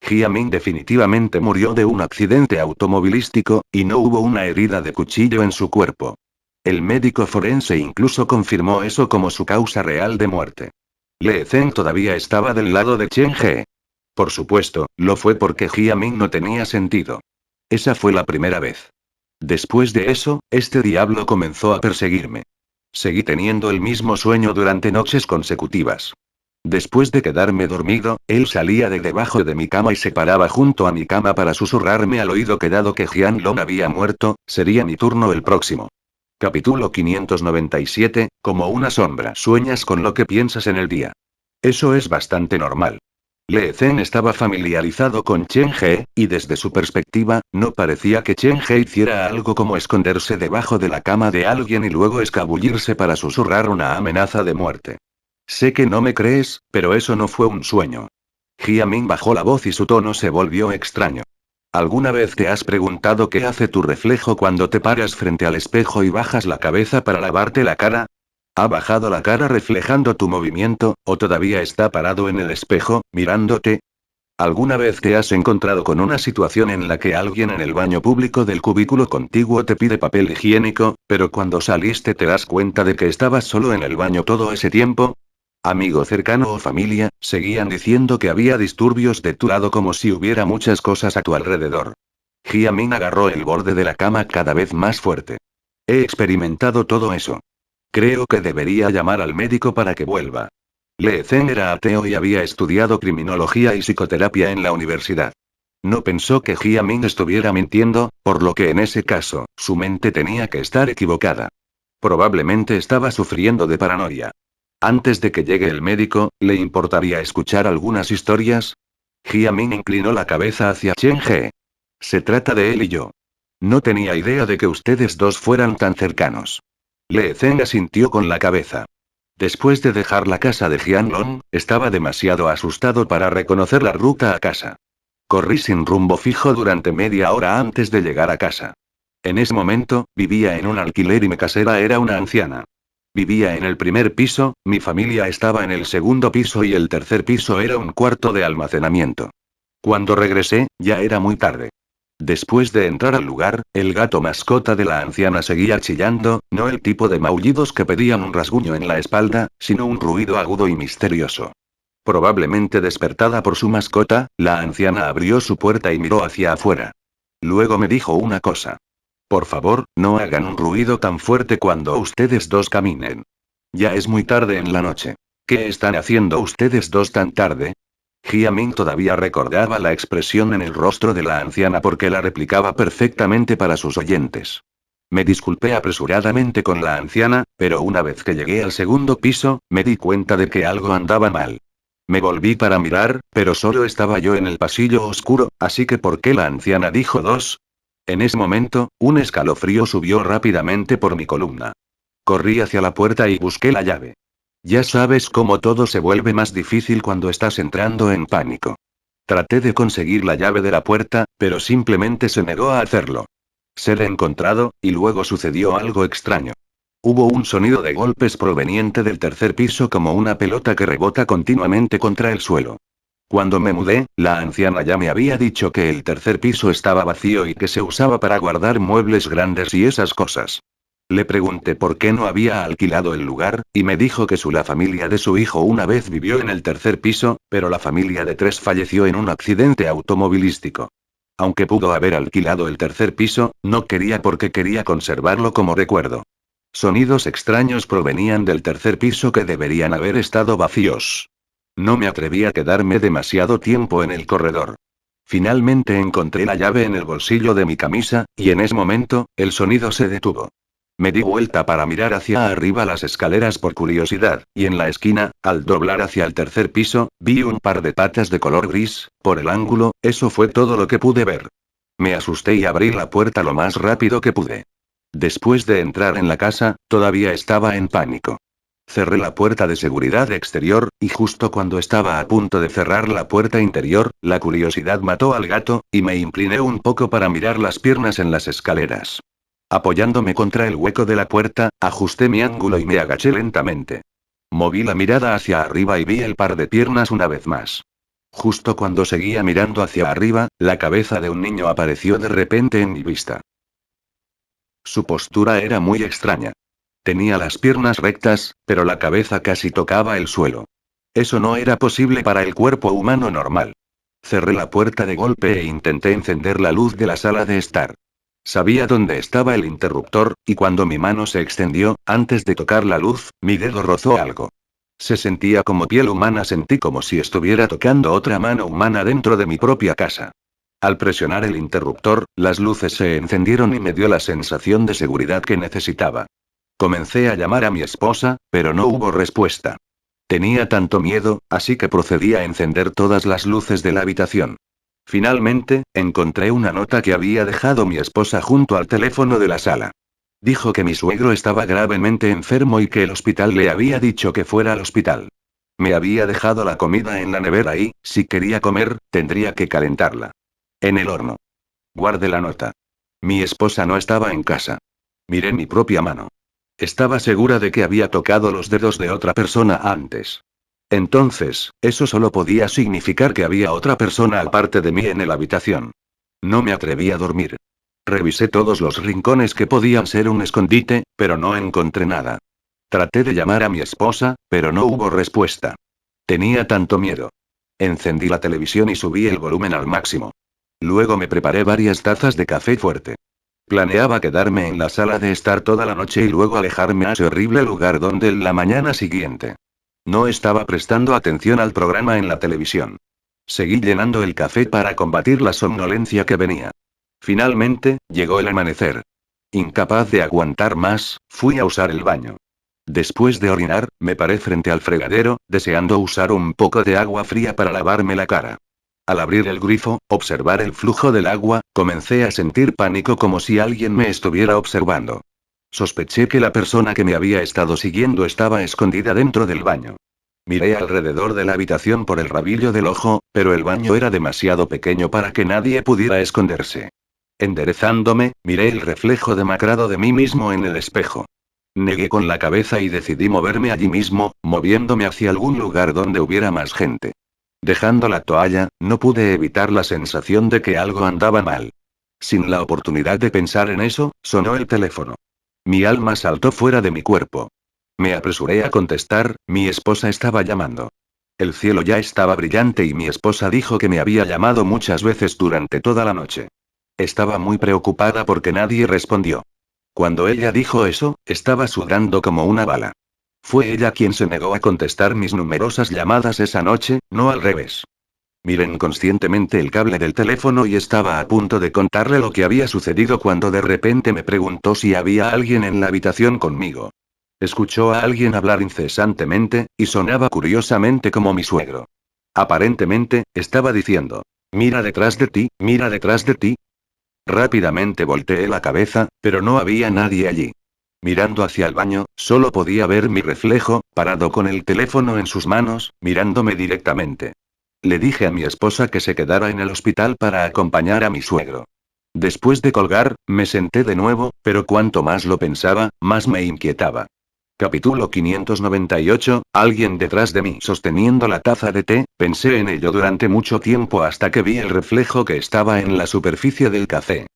Jia Ming definitivamente murió de un accidente automovilístico, y no hubo una herida de cuchillo en su cuerpo. El médico forense incluso confirmó eso como su causa real de muerte. Le Zeng todavía estaba del lado de Chen He. Por supuesto, lo fue porque Jia Ming no tenía sentido. Esa fue la primera vez. Después de eso, este diablo comenzó a perseguirme. Seguí teniendo el mismo sueño durante noches consecutivas. Después de quedarme dormido, él salía de debajo de mi cama y se paraba junto a mi cama para susurrarme al oído que dado que Jianlong había muerto, sería mi turno el próximo. Capítulo 597, como una sombra. Sueñas con lo que piensas en el día. Eso es bastante normal. Le Zeng estaba familiarizado con Chen He, y desde su perspectiva, no parecía que Chen He hiciera algo como esconderse debajo de la cama de alguien y luego escabullirse para susurrar una amenaza de muerte. Sé que no me crees, pero eso no fue un sueño. Jia Ming bajó la voz y su tono se volvió extraño. ¿Alguna vez te has preguntado qué hace tu reflejo cuando te paras frente al espejo y bajas la cabeza para lavarte la cara? ¿Ha bajado la cara reflejando tu movimiento, o todavía está parado en el espejo, mirándote? ¿Alguna vez te has encontrado con una situación en la que alguien en el baño público del cubículo contiguo te pide papel higiénico, pero cuando saliste te das cuenta de que estabas solo en el baño todo ese tiempo? Amigo cercano o familia, seguían diciendo que había disturbios de tu lado como si hubiera muchas cosas a tu alrededor. Jia Ming agarró el borde de la cama cada vez más fuerte. He experimentado todo eso. Creo que debería llamar al médico para que vuelva. Le Zeng era ateo y había estudiado criminología y psicoterapia en la universidad. No pensó que Jia Ming estuviera mintiendo, por lo que en ese caso, su mente tenía que estar equivocada. Probablemente estaba sufriendo de paranoia. Antes de que llegue el médico, ¿le importaría escuchar algunas historias? Jia Ming inclinó la cabeza hacia Chen He. Se trata de él y yo. No tenía idea de que ustedes dos fueran tan cercanos. Le Zeng asintió con la cabeza. Después de dejar la casa de Jianlong, estaba demasiado asustado para reconocer la ruta a casa. Corrí sin rumbo fijo durante media hora antes de llegar a casa. En ese momento, vivía en un alquiler y mi casera era una anciana. Vivía en el primer piso, mi familia estaba en el segundo piso y el tercer piso era un cuarto de almacenamiento. Cuando regresé, ya era muy tarde. Después de entrar al lugar, el gato mascota de la anciana seguía chillando, no el tipo de maullidos que pedían un rasguño en la espalda, sino un ruido agudo y misterioso. Probablemente despertada por su mascota, la anciana abrió su puerta y miró hacia afuera. Luego me dijo una cosa. Por favor, no hagan un ruido tan fuerte cuando ustedes dos caminen. Ya es muy tarde en la noche. ¿Qué están haciendo ustedes dos tan tarde? Jiamin todavía recordaba la expresión en el rostro de la anciana porque la replicaba perfectamente para sus oyentes. Me disculpé apresuradamente con la anciana, pero una vez que llegué al segundo piso, me di cuenta de que algo andaba mal. Me volví para mirar, pero solo estaba yo en el pasillo oscuro, así que ¿por qué la anciana dijo dos? En ese momento, un escalofrío subió rápidamente por mi columna. Corrí hacia la puerta y busqué la llave. Ya sabes cómo todo se vuelve más difícil cuando estás entrando en pánico. Traté de conseguir la llave de la puerta, pero simplemente se negó a hacerlo. Se la he encontrado, y luego sucedió algo extraño. Hubo un sonido de golpes proveniente del tercer piso como una pelota que rebota continuamente contra el suelo. Cuando me mudé, la anciana ya me había dicho que el tercer piso estaba vacío y que se usaba para guardar muebles grandes y esas cosas. Le pregunté por qué no había alquilado el lugar, y me dijo que la familia de su hijo una vez vivió en el tercer piso, pero la familia de tres falleció en un accidente automovilístico. Aunque pudo haber alquilado el tercer piso, no quería porque quería conservarlo como recuerdo. Sonidos extraños provenían del tercer piso que deberían haber estado vacíos. No me atreví a quedarme demasiado tiempo en el corredor. Finalmente encontré la llave en el bolsillo de mi camisa, y en ese momento, el sonido se detuvo. Me di vuelta para mirar hacia arriba las escaleras por curiosidad, y en la esquina, al doblar hacia el tercer piso, vi un par de patas de color gris, por el ángulo, eso fue todo lo que pude ver. Me asusté y abrí la puerta lo más rápido que pude. Después de entrar en la casa, todavía estaba en pánico. Cerré la puerta de seguridad exterior, y justo cuando estaba a punto de cerrar la puerta interior, la curiosidad mató al gato, y me incliné un poco para mirar las piernas en las escaleras. Apoyándome contra el hueco de la puerta, ajusté mi ángulo y me agaché lentamente. Moví la mirada hacia arriba y vi el par de piernas una vez más. Justo cuando seguía mirando hacia arriba, la cabeza de un niño apareció de repente en mi vista. Su postura era muy extraña. Tenía las piernas rectas, pero la cabeza casi tocaba el suelo. Eso no era posible para el cuerpo humano normal. Cerré la puerta de golpe e intenté encender la luz de la sala de estar. Sabía dónde estaba el interruptor, y cuando mi mano se extendió, antes de tocar la luz, mi dedo rozó algo. Se sentía como piel humana, sentí como si estuviera tocando otra mano humana dentro de mi propia casa. Al presionar el interruptor, las luces se encendieron y me dio la sensación de seguridad que necesitaba. Comencé a llamar a mi esposa, pero no hubo respuesta. Tenía tanto miedo, así que procedí a encender todas las luces de la habitación. Finalmente, encontré una nota que había dejado mi esposa junto al teléfono de la sala. Dijo que mi suegro estaba gravemente enfermo y que el hospital le había dicho que fuera al hospital. Me había dejado la comida en la nevera y, si quería comer, tendría que calentarla. En el horno. Guardé la nota. Mi esposa no estaba en casa. Miré mi propia mano. Estaba segura de que había tocado los dedos de otra persona antes. Entonces, eso solo podía significar que había otra persona aparte de mí en la habitación. No me atreví a dormir. Revisé todos los rincones que podían ser un escondite, pero no encontré nada. Traté de llamar a mi esposa, pero no hubo respuesta. Tenía tanto miedo. Encendí la televisión y subí el volumen al máximo. Luego me preparé varias tazas de café fuerte. Planeaba quedarme en la sala de estar toda la noche y luego alejarme a ese horrible lugar donde la mañana siguiente. No estaba prestando atención al programa en la televisión. Seguí llenando el café para combatir la somnolencia que venía. Finalmente, llegó el amanecer. Incapaz de aguantar más, fui a usar el baño. Después de orinar, me paré frente al fregadero, deseando usar un poco de agua fría para lavarme la cara. Al abrir el grifo, observar el flujo del agua, comencé a sentir pánico como si alguien me estuviera observando. Sospeché que la persona que me había estado siguiendo estaba escondida dentro del baño. Miré alrededor de la habitación por el rabillo del ojo, pero el baño era demasiado pequeño para que nadie pudiera esconderse. Enderezándome, miré el reflejo demacrado de mí mismo en el espejo. Negué con la cabeza y decidí moverme allí mismo, moviéndome hacia algún lugar donde hubiera más gente. Dejando la toalla, no pude evitar la sensación de que algo andaba mal. Sin la oportunidad de pensar en eso, sonó el teléfono. Mi alma saltó fuera de mi cuerpo. Me apresuré a contestar, mi esposa estaba llamando. El cielo ya estaba brillante y mi esposa dijo que me había llamado muchas veces durante toda la noche. Estaba muy preocupada porque nadie respondió. Cuando ella dijo eso, estaba sudando como una bala. Fue ella quien se negó a contestar mis numerosas llamadas esa noche, no al revés. Miré inconscientemente el cable del teléfono y estaba a punto de contarle lo que había sucedido cuando de repente me preguntó si había alguien en la habitación conmigo. Escuchó a alguien hablar incesantemente, y sonaba curiosamente como mi suegro. Aparentemente, estaba diciendo: mira detrás de ti, mira detrás de ti. Rápidamente volteé la cabeza, pero no había nadie allí. Mirando hacia el baño, solo podía ver mi reflejo, parado con el teléfono en sus manos, mirándome directamente. Le dije a mi esposa que se quedara en el hospital para acompañar a mi suegro. Después de colgar, me senté de nuevo, pero cuanto más lo pensaba, más me inquietaba. Capítulo 598, alguien detrás de mí sosteniendo la taza de té. Pensé en ello durante mucho tiempo hasta que vi el reflejo que estaba en la superficie del café.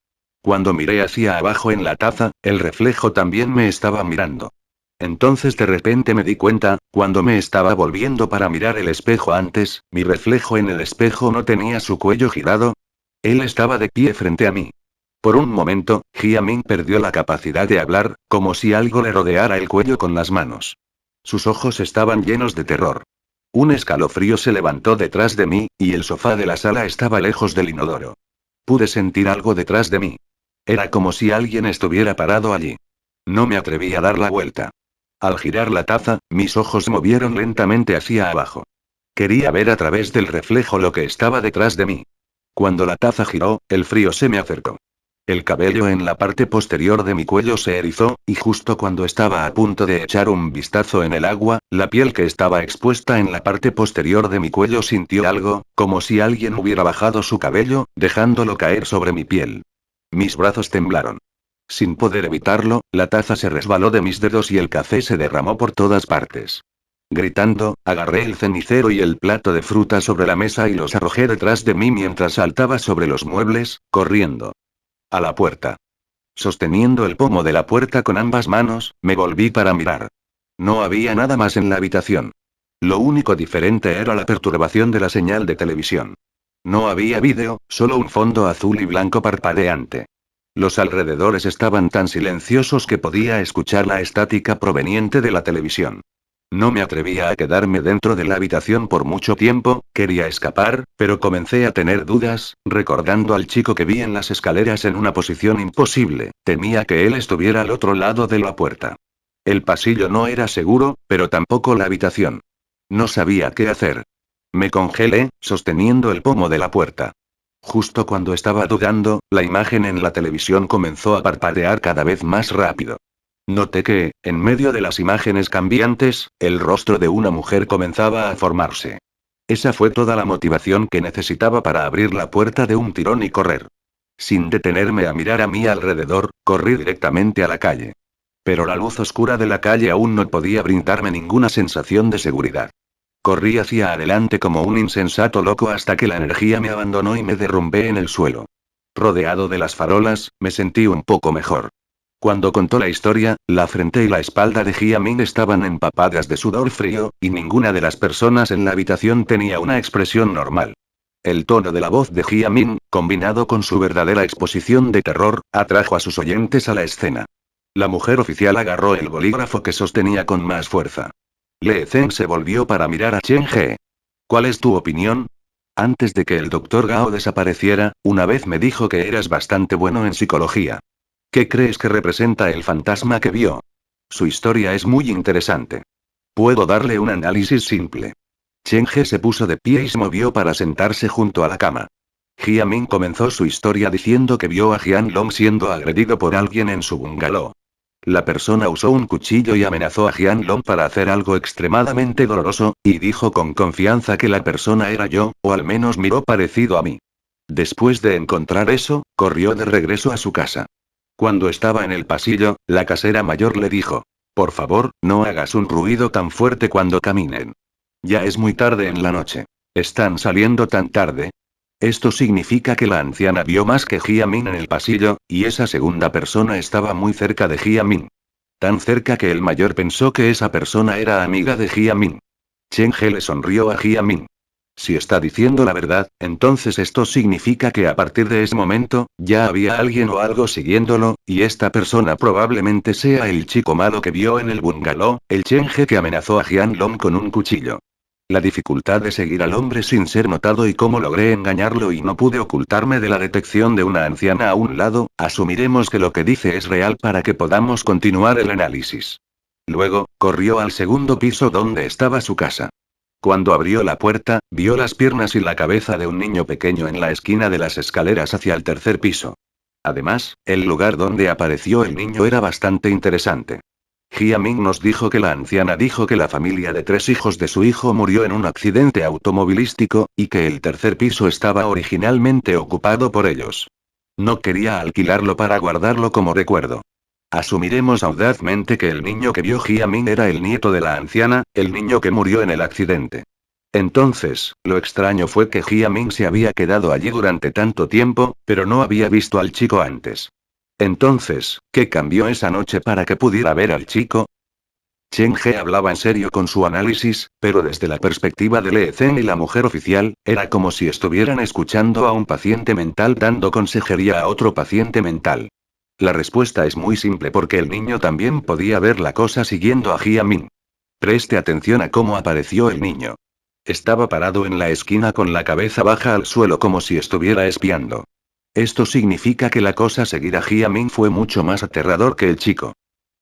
Cuando miré hacia abajo en la taza, el reflejo también me estaba mirando. Entonces de repente me di cuenta, cuando me estaba volviendo para mirar el espejo antes, mi reflejo en el espejo no tenía su cuello girado. Él estaba de pie frente a mí. Por un momento, Jiamin perdió la capacidad de hablar, como si algo le rodeara el cuello con las manos. Sus ojos estaban llenos de terror. Un escalofrío se levantó detrás de mí, y el sofá de la sala estaba lejos del inodoro. Pude sentir algo detrás de mí. Era como si alguien estuviera parado allí. No me atreví a dar la vuelta. Al girar la taza, mis ojos se movieron lentamente hacia abajo. Quería ver a través del reflejo lo que estaba detrás de mí. Cuando la taza giró, el frío se me acercó. El cabello en la parte posterior de mi cuello se erizó, y justo cuando estaba a punto de echar un vistazo en el agua, la piel que estaba expuesta en la parte posterior de mi cuello sintió algo, como si alguien hubiera bajado su cabello, dejándolo caer sobre mi piel. Mis brazos temblaron. Sin poder evitarlo, la taza se resbaló de mis dedos y el café se derramó por todas partes. Gritando, agarré el cenicero y el plato de fruta sobre la mesa y los arrojé detrás de mí mientras saltaba sobre los muebles, corriendo. A la puerta. Sosteniendo el pomo de la puerta con ambas manos, me volví para mirar. No había nada más en la habitación. Lo único diferente era la perturbación de la señal de televisión. No había vídeo, solo un fondo azul y blanco parpadeante. Los alrededores estaban tan silenciosos que podía escuchar la estática proveniente de la televisión. No me atrevía a quedarme dentro de la habitación por mucho tiempo, quería escapar, pero comencé a tener dudas, recordando al chico que vi en las escaleras en una posición imposible, temía que él estuviera al otro lado de la puerta. El pasillo no era seguro, pero tampoco la habitación. No sabía qué hacer. Me congelé, sosteniendo el pomo de la puerta. Justo cuando estaba dudando, la imagen en la televisión comenzó a parpadear cada vez más rápido. Noté que, en medio de las imágenes cambiantes, el rostro de una mujer comenzaba a formarse. Esa fue toda la motivación que necesitaba para abrir la puerta de un tirón y correr. Sin detenerme a mirar a mi alrededor, corrí directamente a la calle. Pero la luz oscura de la calle aún no podía brindarme ninguna sensación de seguridad. Corrí hacia adelante como un insensato loco hasta que la energía me abandonó y me derrumbé en el suelo. Rodeado de las farolas, me sentí un poco mejor. Cuando contó la historia, la frente y la espalda de Jiamin estaban empapadas de sudor frío, y ninguna de las personas en la habitación tenía una expresión normal. El tono de la voz de Jiamin, combinado con su verdadera exposición de terror, atrajo a sus oyentes a la escena. La mujer oficial agarró el bolígrafo que sostenía con más fuerza. Lee Zeng se volvió para mirar a Chen He. ¿Cuál es tu opinión? Antes de que el Dr. Gao desapareciera, una vez me dijo que eras bastante bueno en psicología. ¿Qué crees que representa el fantasma que vio? Su historia es muy interesante. Puedo darle un análisis simple. Chen He se puso de pie y se movió para sentarse junto a la cama. Jiamin comenzó su historia diciendo que vio a Jian Long siendo agredido por alguien en su bungalow. La persona usó un cuchillo y amenazó a Jian Long para hacer algo extremadamente doloroso, y dijo con confianza que la persona era yo, o al menos miró parecido a mí. Después de encontrar eso, corrió de regreso a su casa. Cuando estaba en el pasillo, la casera mayor le dijo: por favor, no hagas un ruido tan fuerte cuando caminen. Ya es muy tarde en la noche. ¿Están saliendo tan tarde? Esto significa que la anciana vio más que Jiamin en el pasillo, y esa segunda persona estaba muy cerca de Jiamin. Tan cerca que el mayor pensó que esa persona era amiga de Jiamin. Chen He le sonrió a Jiamin. Si está diciendo la verdad, entonces esto significa que a partir de ese momento, ya había alguien o algo siguiéndolo, y esta persona probablemente sea el chico malo que vio en el bungalow, el Chen He que amenazó a Jian Long con un cuchillo. La dificultad de seguir al hombre sin ser notado y cómo logré engañarlo y no pude ocultarme de la detección de una anciana a un lado, asumiremos que lo que dice es real para que podamos continuar el análisis. Luego, corrió al segundo piso donde estaba su casa. Cuando abrió la puerta, vio las piernas y la cabeza de un niño pequeño en la esquina de las escaleras hacia el tercer piso. Además, el lugar donde apareció el niño era bastante interesante. Jia Ming nos dijo que la anciana dijo que la familia de 3 hijos de su hijo murió en un accidente automovilístico, y que el tercer piso estaba originalmente ocupado por ellos. No quería alquilarlo para guardarlo como recuerdo. Asumiremos audazmente que el niño que vio Jia Ming era el nieto de la anciana, el niño que murió en el accidente. Entonces, lo extraño fue que Jia Ming se había quedado allí durante tanto tiempo, pero no había visto al chico antes. Entonces, ¿qué cambió esa noche para que pudiera ver al chico? Chen He hablaba en serio con su análisis, pero desde la perspectiva de Lee Zhen y la mujer oficial, era como si estuvieran escuchando a un paciente mental dando consejería a otro paciente mental. La respuesta es muy simple porque el niño también podía ver la cosa siguiendo a Jia Ming. Preste atención a cómo apareció el niño. Estaba parado en la esquina con la cabeza baja al suelo como si estuviera espiando. Esto significa que la cosa seguir a Jia Ming fue mucho más aterrador que el chico.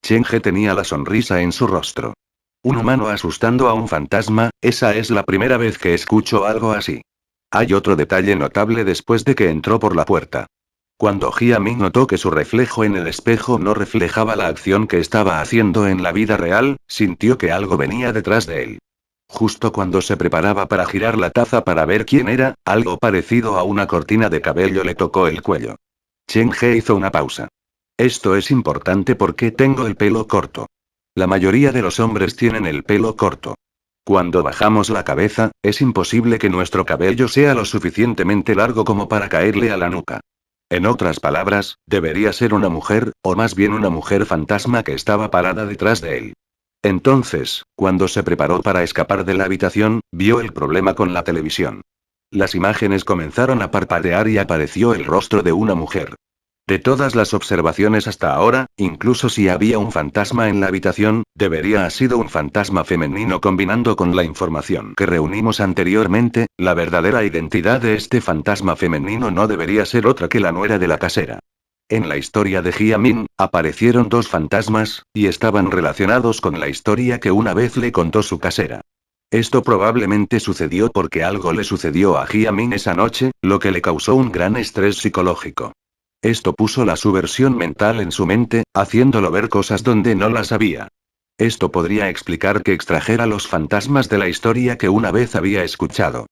Chen He tenía la sonrisa en su rostro. Un humano asustando a un fantasma, esa es la primera vez que escucho algo así. Hay otro detalle notable después de que entró por la puerta. Cuando Jia Ming notó que su reflejo en el espejo no reflejaba la acción que estaba haciendo en la vida real, sintió que algo venía detrás de él. Justo cuando se preparaba para girar la taza para ver quién era, algo parecido a una cortina de cabello le tocó el cuello. Chen He hizo una pausa. Esto es importante porque tengo el pelo corto. La mayoría de los hombres tienen el pelo corto. Cuando bajamos la cabeza, es imposible que nuestro cabello sea lo suficientemente largo como para caerle a la nuca. En otras palabras, debería ser una mujer, o más bien una mujer fantasma que estaba parada detrás de él. Entonces, cuando se preparó para escapar de la habitación, vio el problema con la televisión. Las imágenes comenzaron a parpadear y apareció el rostro de una mujer. De todas las observaciones hasta ahora, incluso si había un fantasma en la habitación, debería haber sido un fantasma femenino combinando con la información que reunimos anteriormente, la verdadera identidad de este fantasma femenino no debería ser otra que la nuera de la casera. En la historia de Jia Ming, aparecieron 2 fantasmas, y estaban relacionados con la historia que una vez le contó su casera. Esto probablemente sucedió porque algo le sucedió a Jia Ming esa noche, lo que le causó un gran estrés psicológico. Esto puso la subversión mental en su mente, haciéndolo ver cosas donde no las había. Esto podría explicar que extrajera los fantasmas de la historia que una vez había escuchado.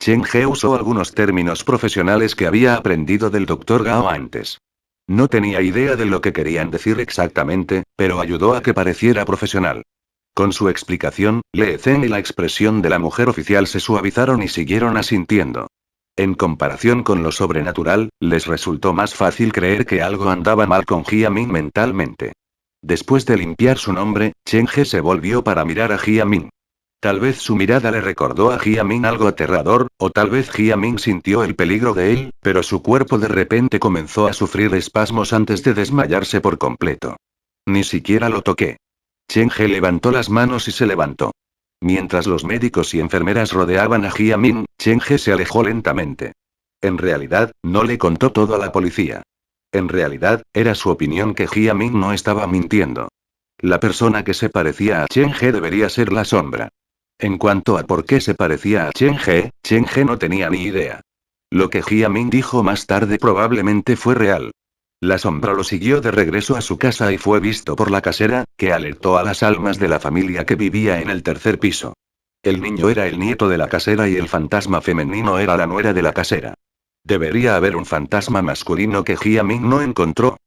Chen He usó algunos términos profesionales que había aprendido del Dr. Gao antes. No tenía idea de lo que querían decir exactamente, pero ayudó a que pareciera profesional. Con su explicación, Lee Zhen y la expresión de la mujer oficial se suavizaron y siguieron asintiendo. En comparación con lo sobrenatural, les resultó más fácil creer que algo andaba mal con Jia Ming mentalmente. Después de limpiar su nombre, Chen He se volvió para mirar a Jia Ming. Tal vez su mirada le recordó a Jia Ming algo aterrador, o tal vez Jia Ming sintió el peligro de él, pero su cuerpo de repente comenzó a sufrir espasmos antes de desmayarse por completo. Ni siquiera lo toqué. Chen He levantó las manos y se levantó. Mientras los médicos y enfermeras rodeaban a Jia Ming, Chen He se alejó lentamente. En realidad, no le contó todo a la policía. En realidad, era su opinión que Jia Ming no estaba mintiendo. La persona que se parecía a Chen He debería ser la sombra. En cuanto a por qué se parecía a Chen He no tenía ni idea. Lo que Jia Ming dijo más tarde probablemente fue real. La sombra lo siguió de regreso a su casa y fue visto por la casera, que alertó a las almas de la familia que vivía en el tercer piso. El niño era el nieto de la casera y el fantasma femenino era la nuera de la casera. Debería haber un fantasma masculino que Jia Ming no encontró.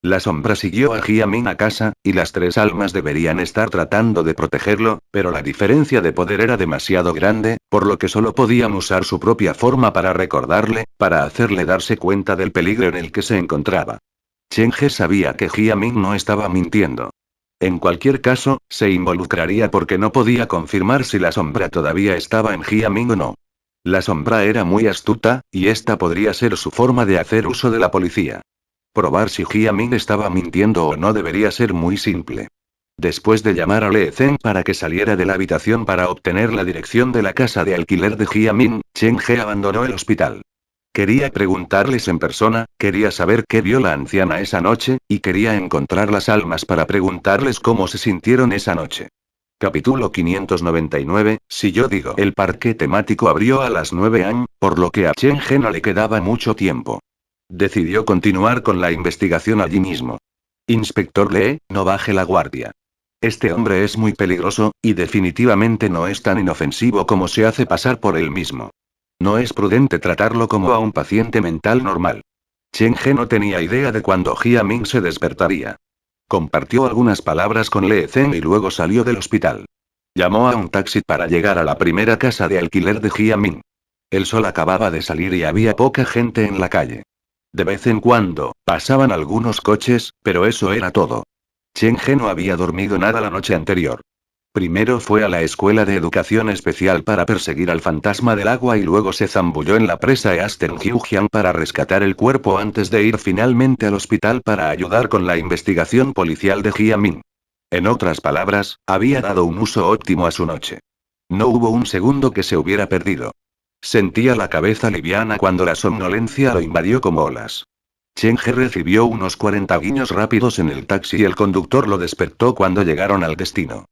La sombra siguió a Jia Ming a casa, y las 3 almas deberían estar tratando de protegerlo, pero la diferencia de poder era demasiado grande, por lo que solo podían usar su propia forma para recordarle, para hacerle darse cuenta del peligro en el que se encontraba. Chen He sabía que Jia Ming no estaba mintiendo. En cualquier caso, se involucraría porque no podía confirmar si la sombra todavía estaba en Jia Ming o no. La sombra era muy astuta, y esta podría ser su forma de hacer uso de la policía. Probar si Jia Ming estaba mintiendo o no debería ser muy simple. Después de llamar a Lee Zeng para que saliera de la habitación para obtener la dirección de la casa de alquiler de Jiamin, Chen He abandonó el hospital. Quería preguntarles en persona, quería saber qué vio la anciana esa noche, y quería encontrar las almas para preguntarles cómo se sintieron esa noche. Capítulo 599, si yo digo. El parque temático abrió a las 9 am, por lo que a Chen He no le quedaba mucho tiempo. Decidió continuar con la investigación allí mismo. Inspector Lee, no baje la guardia. Este hombre es muy peligroso, y definitivamente no es tan inofensivo como se hace pasar por él mismo. No es prudente tratarlo como a un paciente mental normal. Chen He no tenía idea de cuándo Jia Ming se despertaría. Compartió algunas palabras con Lee Zeng y luego salió del hospital. Llamó a un taxi para llegar a la primera casa de alquiler de Jia Ming. El sol acababa de salir y había poca gente en la calle. De vez en cuando, pasaban algunos coches, pero eso era todo. Chen He no había dormido nada la noche anterior. Primero fue a la escuela de educación especial para perseguir al fantasma del agua y luego se zambulló en la presa Eastern-Jiujiang para rescatar el cuerpo antes de ir finalmente al hospital para ayudar con la investigación policial de Jiamin. En otras palabras, había dado un uso óptimo a su noche. No hubo un segundo que se hubiera perdido. Sentía la cabeza liviana cuando la somnolencia lo invadió como olas. Chen He recibió unos 40 guiños rápidos en el taxi y el conductor lo despertó cuando llegaron al destino.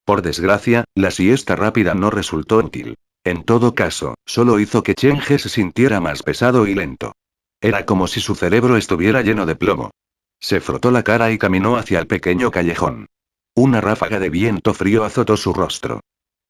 Por desgracia, la siesta rápida no resultó útil. En todo caso, solo hizo que Chen He se sintiera más pesado y lento. Era como si su cerebro estuviera lleno de plomo. Se frotó la cara y caminó hacia el pequeño callejón. Una ráfaga de viento frío azotó su rostro.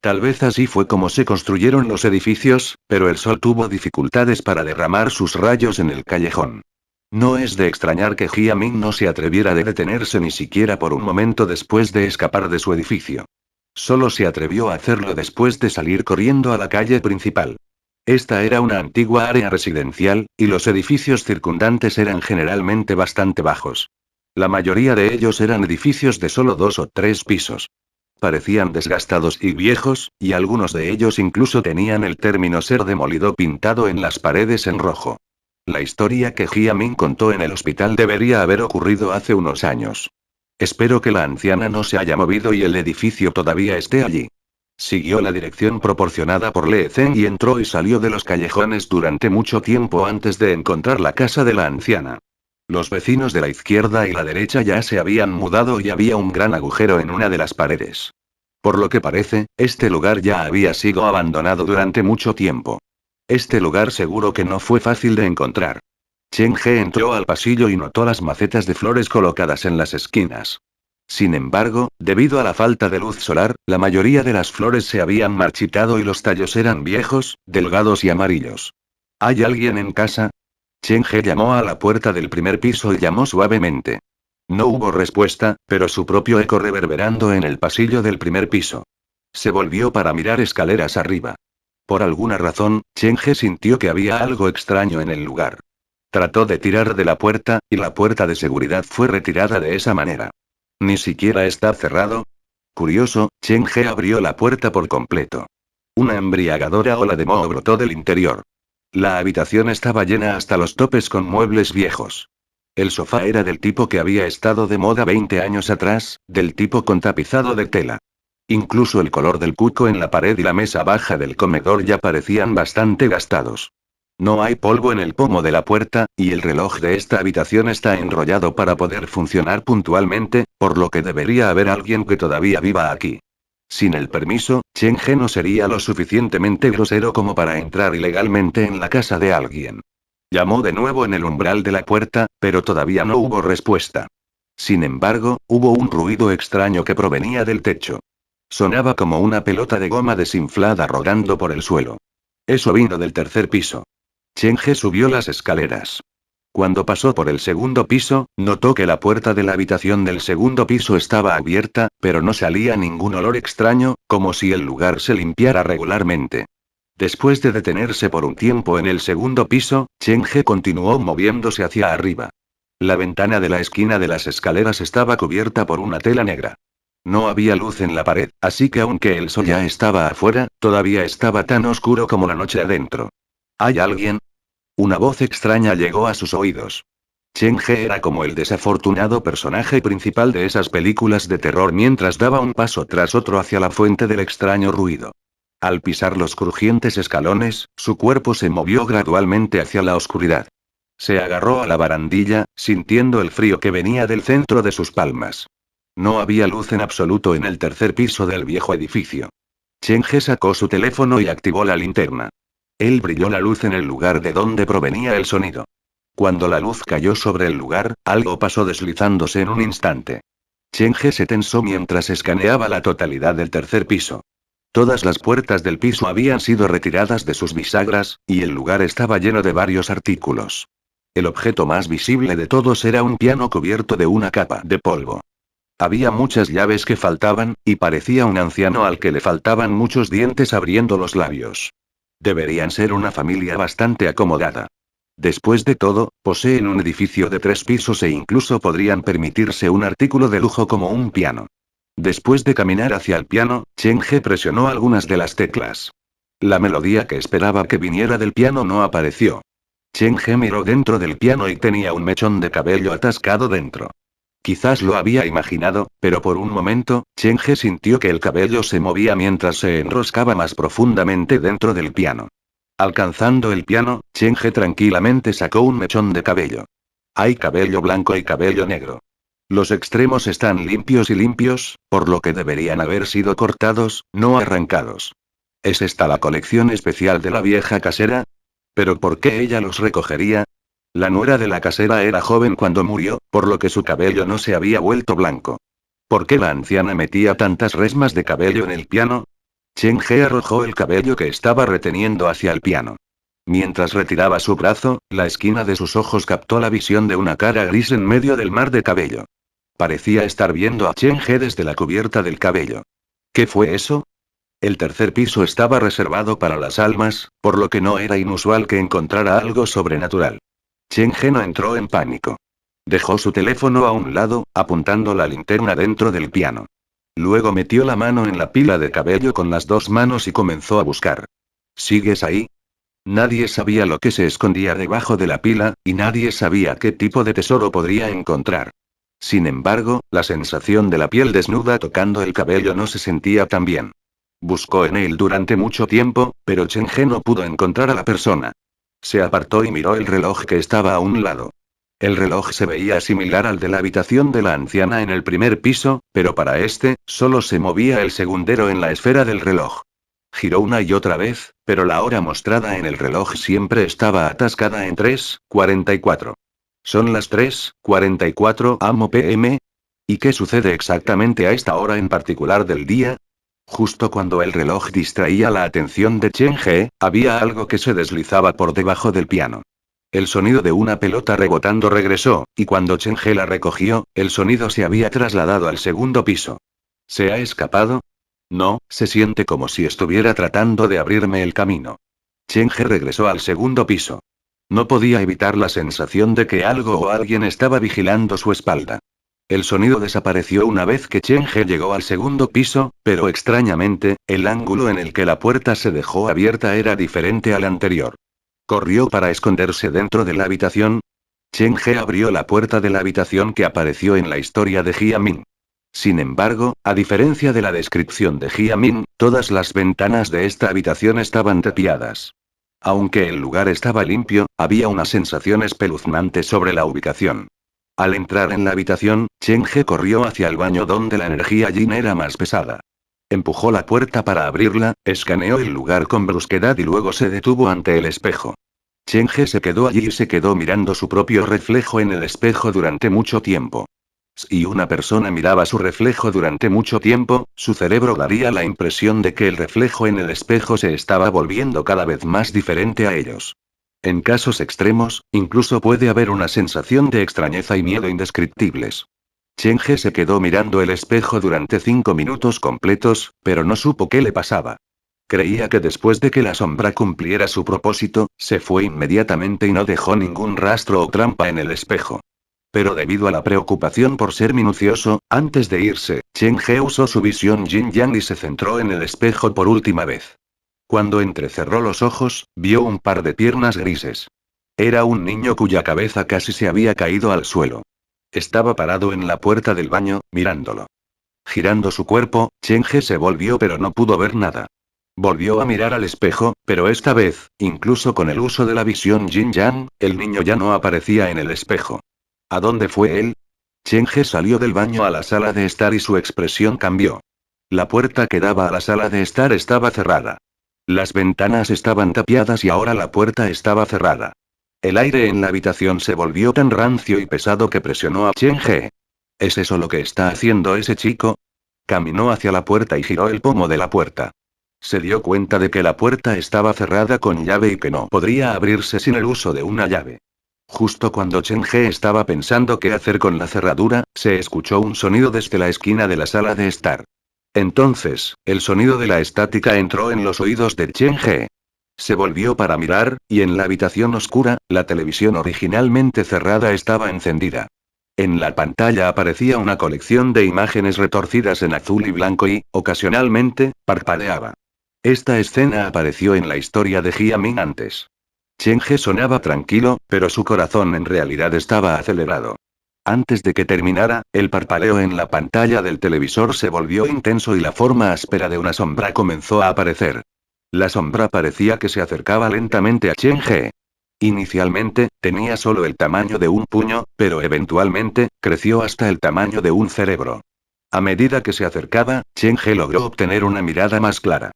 Tal vez así fue como se construyeron los edificios, pero el sol tuvo dificultades para derramar sus rayos en el callejón. No es de extrañar que Jia Ming no se atreviera a detenerse ni siquiera por un momento después de escapar de su edificio. Solo se atrevió a hacerlo después de salir corriendo a la calle principal. Esta era una antigua área residencial, y los edificios circundantes eran generalmente bastante bajos. La mayoría de ellos eran edificios de solo 2 o 3 pisos. Parecían desgastados y viejos, y algunos de ellos incluso tenían el término ser demolido pintado en las paredes en rojo. La historia que Jia Ming contó en el hospital debería haber ocurrido hace unos años. Espero que la anciana no se haya movido y el edificio todavía esté allí. Siguió la dirección proporcionada por Lee Zeng y entró y salió de los callejones durante mucho tiempo antes de encontrar la casa de la anciana. Los vecinos de la izquierda y la derecha ya se habían mudado y había un gran agujero en una de las paredes. Por lo que parece, este lugar ya había sido abandonado durante mucho tiempo. Este lugar seguro que no fue fácil de encontrar. Chen He entró al pasillo y notó las macetas de flores colocadas en las esquinas. Sin embargo, debido a la falta de luz solar, la mayoría de las flores se habían marchitado y los tallos eran viejos, delgados y amarillos. ¿Hay alguien en casa? Chen He llamó a la puerta del primer piso y llamó suavemente. No hubo respuesta, pero su propio eco reverberando en el pasillo del primer piso. Se volvió para mirar escaleras arriba. Por alguna razón, Chen He sintió que había algo extraño en el lugar. Trató de tirar de la puerta, y la puerta de seguridad fue retirada de esa manera. ¿Ni siquiera está cerrado? Curioso, Chen He abrió la puerta por completo. Una embriagadora ola de moho brotó del interior. La habitación estaba llena hasta los topes con muebles viejos. El sofá era del tipo que había estado de moda 20 años atrás, del tipo con tapizado de tela. Incluso el color del cuco en la pared y la mesa baja del comedor ya parecían bastante gastados. No hay polvo en el pomo de la puerta, y el reloj de esta habitación está enrollado para poder funcionar puntualmente, por lo que debería haber alguien que todavía viva aquí. Sin el permiso, Chen He no sería lo suficientemente grosero como para entrar ilegalmente en la casa de alguien. Llamó de nuevo en el umbral de la puerta, pero todavía no hubo respuesta. Sin embargo, hubo un ruido extraño que provenía del techo. Sonaba como una pelota de goma desinflada rodando por el suelo. Eso vino del tercer piso. Chen He subió las escaleras. Cuando pasó por el segundo piso, notó que la puerta de la habitación del segundo piso estaba abierta, pero no salía ningún olor extraño, como si el lugar se limpiara regularmente. Después de detenerse por un tiempo en el segundo piso, Chen He continuó moviéndose hacia arriba. La ventana de la esquina de las escaleras estaba cubierta por una tela negra. No había luz en la pared, así que aunque el sol ya estaba afuera, todavía estaba tan oscuro como la noche adentro. ¿Hay alguien? Una voz extraña llegó a sus oídos. Chen He era como el desafortunado personaje principal de esas películas de terror mientras daba un paso tras otro hacia la fuente del extraño ruido. Al pisar los crujientes escalones, su cuerpo se movió gradualmente hacia la oscuridad. Se agarró a la barandilla, sintiendo el frío que venía del centro de sus palmas. No había luz en absoluto en el tercer piso del viejo edificio. Chen He sacó su teléfono y activó la linterna. Él brilló la luz en el lugar de donde provenía el sonido. Cuando la luz cayó sobre el lugar, algo pasó deslizándose en un instante. Chen He se tensó mientras escaneaba la totalidad del tercer piso. Todas las puertas del piso habían sido retiradas de sus bisagras, y el lugar estaba lleno de varios artículos. El objeto más visible de todos era un piano cubierto de una capa de polvo. Había muchas llaves que faltaban, y parecía un anciano al que le faltaban muchos dientes abriendo los labios. Deberían ser una familia bastante acomodada. Después de todo, poseen un edificio de 3 pisos e incluso podrían permitirse un artículo de lujo como un piano. Después de caminar hacia el piano, Chen He presionó algunas de las teclas. La melodía que esperaba que viniera del piano no apareció. Chen He miró dentro del piano y tenía un mechón de cabello atascado dentro. Quizás lo había imaginado, pero por un momento, Chen He sintió que el cabello se movía mientras se enroscaba más profundamente dentro del piano. Alcanzando el piano, Chen He tranquilamente sacó un mechón de cabello. Hay cabello blanco y cabello negro. Los extremos están limpios, por lo que deberían haber sido cortados, no arrancados. ¿Es esta la colección especial de la vieja casera? ¿Pero por qué ella los recogería? La nuera de la casera era joven cuando murió, por lo que su cabello no se había vuelto blanco. ¿Por qué la anciana metía tantas resmas de cabello en el piano? Chen He arrojó el cabello que estaba reteniendo hacia el piano. Mientras retiraba su brazo, la esquina de sus ojos captó la visión de una cara gris en medio del mar de cabello. Parecía estar viendo a Chen He desde la cubierta del cabello. ¿Qué fue eso? El tercer piso estaba reservado para las almas, por lo que no era inusual que encontrara algo sobrenatural. Chen He no entró en pánico. Dejó su teléfono a un lado, apuntando la linterna dentro del piano. Luego metió la mano en la pila de cabello con las 2 manos y comenzó a buscar. ¿Sigues ahí? Nadie sabía lo que se escondía debajo de la pila, y nadie sabía qué tipo de tesoro podría encontrar. Sin embargo, la sensación de la piel desnuda tocando el cabello no se sentía tan bien. Buscó en él durante mucho tiempo, pero Chen He no pudo encontrar a la persona. Se apartó y miró el reloj que estaba a un lado. El reloj se veía similar al de la habitación de la anciana en el primer piso, pero para este, solo se movía el segundero en la esfera del reloj. Giró una y otra vez, pero la hora mostrada en el reloj siempre estaba atascada en 3:44. Son las 3:44 am. ¿Y qué sucede exactamente a esta hora en particular del día? Justo cuando el reloj distraía la atención de Chen He, había algo que se deslizaba por debajo del piano. El sonido de una pelota rebotando regresó, y cuando Chen He la recogió, el sonido se había trasladado al segundo piso. ¿Se ha escapado? No, se siente como si estuviera tratando de abrirme el camino. Chen He regresó al segundo piso. No podía evitar la sensación de que algo o alguien estaba vigilando su espalda. El sonido desapareció una vez que Chen He llegó al segundo piso, pero extrañamente, el ángulo en el que la puerta se dejó abierta era diferente al anterior. Corrió para esconderse dentro de la habitación. Chen He abrió la puerta de la habitación que apareció en la historia de Jia Min. Sin embargo, a diferencia de la descripción de Jia Min, todas las ventanas de esta habitación estaban tapiadas. Aunque el lugar estaba limpio, había una sensación espeluznante sobre la ubicación. Al entrar en la habitación, Chen He corrió hacia el baño donde la energía yin era más pesada. Empujó la puerta para abrirla, escaneó el lugar con brusquedad y luego se detuvo ante el espejo. Chen He se quedó allí y se quedó mirando su propio reflejo en el espejo durante mucho tiempo. Si una persona miraba su reflejo durante mucho tiempo, su cerebro daría la impresión de que el reflejo en el espejo se estaba volviendo cada vez más diferente a ellos. En casos extremos, incluso puede haber una sensación de extrañeza y miedo indescriptibles. Chen He se quedó mirando el espejo durante 5 minutos completos, pero no supo qué le pasaba. Creía que después de que la sombra cumpliera su propósito, se fue inmediatamente y no dejó ningún rastro o trampa en el espejo. Pero debido a la preocupación por ser minucioso, antes de irse, Chen He usó su visión yin-yang y se centró en el espejo por última vez. Cuando entrecerró los ojos, vio un par de piernas grises. Era un niño cuya cabeza casi se había caído al suelo. Estaba parado en la puerta del baño, mirándolo. Girando su cuerpo, Cheng-he se volvió pero no pudo ver nada. Volvió a mirar al espejo, pero esta vez, incluso con el uso de la visión Yin-Yang, el niño ya no aparecía en el espejo. ¿A dónde fue él? Cheng-he salió del baño a la sala de estar y su expresión cambió. La puerta que daba a la sala de estar estaba cerrada. Las ventanas estaban tapiadas y ahora la puerta estaba cerrada. El aire en la habitación se volvió tan rancio y pesado que presionó a Cheng-he. ¿Es eso lo que está haciendo ese chico? Caminó hacia la puerta y giró el pomo de la puerta. Se dio cuenta de que la puerta estaba cerrada con llave y que no podría abrirse sin el uso de una llave. Justo cuando Cheng-he estaba pensando qué hacer con la cerradura, se escuchó un sonido desde la esquina de la sala de estar. Entonces, el sonido de la estática entró en los oídos de Cheng-he. Se volvió para mirar, y en la habitación oscura, la televisión originalmente cerrada estaba encendida. En la pantalla aparecía una colección de imágenes retorcidas en azul y blanco y, ocasionalmente, parpadeaba. Esta escena apareció en la historia de Jia-min antes. Cheng-he sonaba tranquilo, pero su corazón en realidad estaba acelerado. Antes de que terminara, el parpadeo en la pantalla del televisor se volvió intenso y la forma áspera de una sombra comenzó a aparecer. La sombra parecía que se acercaba lentamente a Cheng-he. Inicialmente, tenía solo el tamaño de un puño, pero eventualmente, creció hasta el tamaño de un cerebro. A medida que se acercaba, Cheng-he logró obtener una mirada más clara.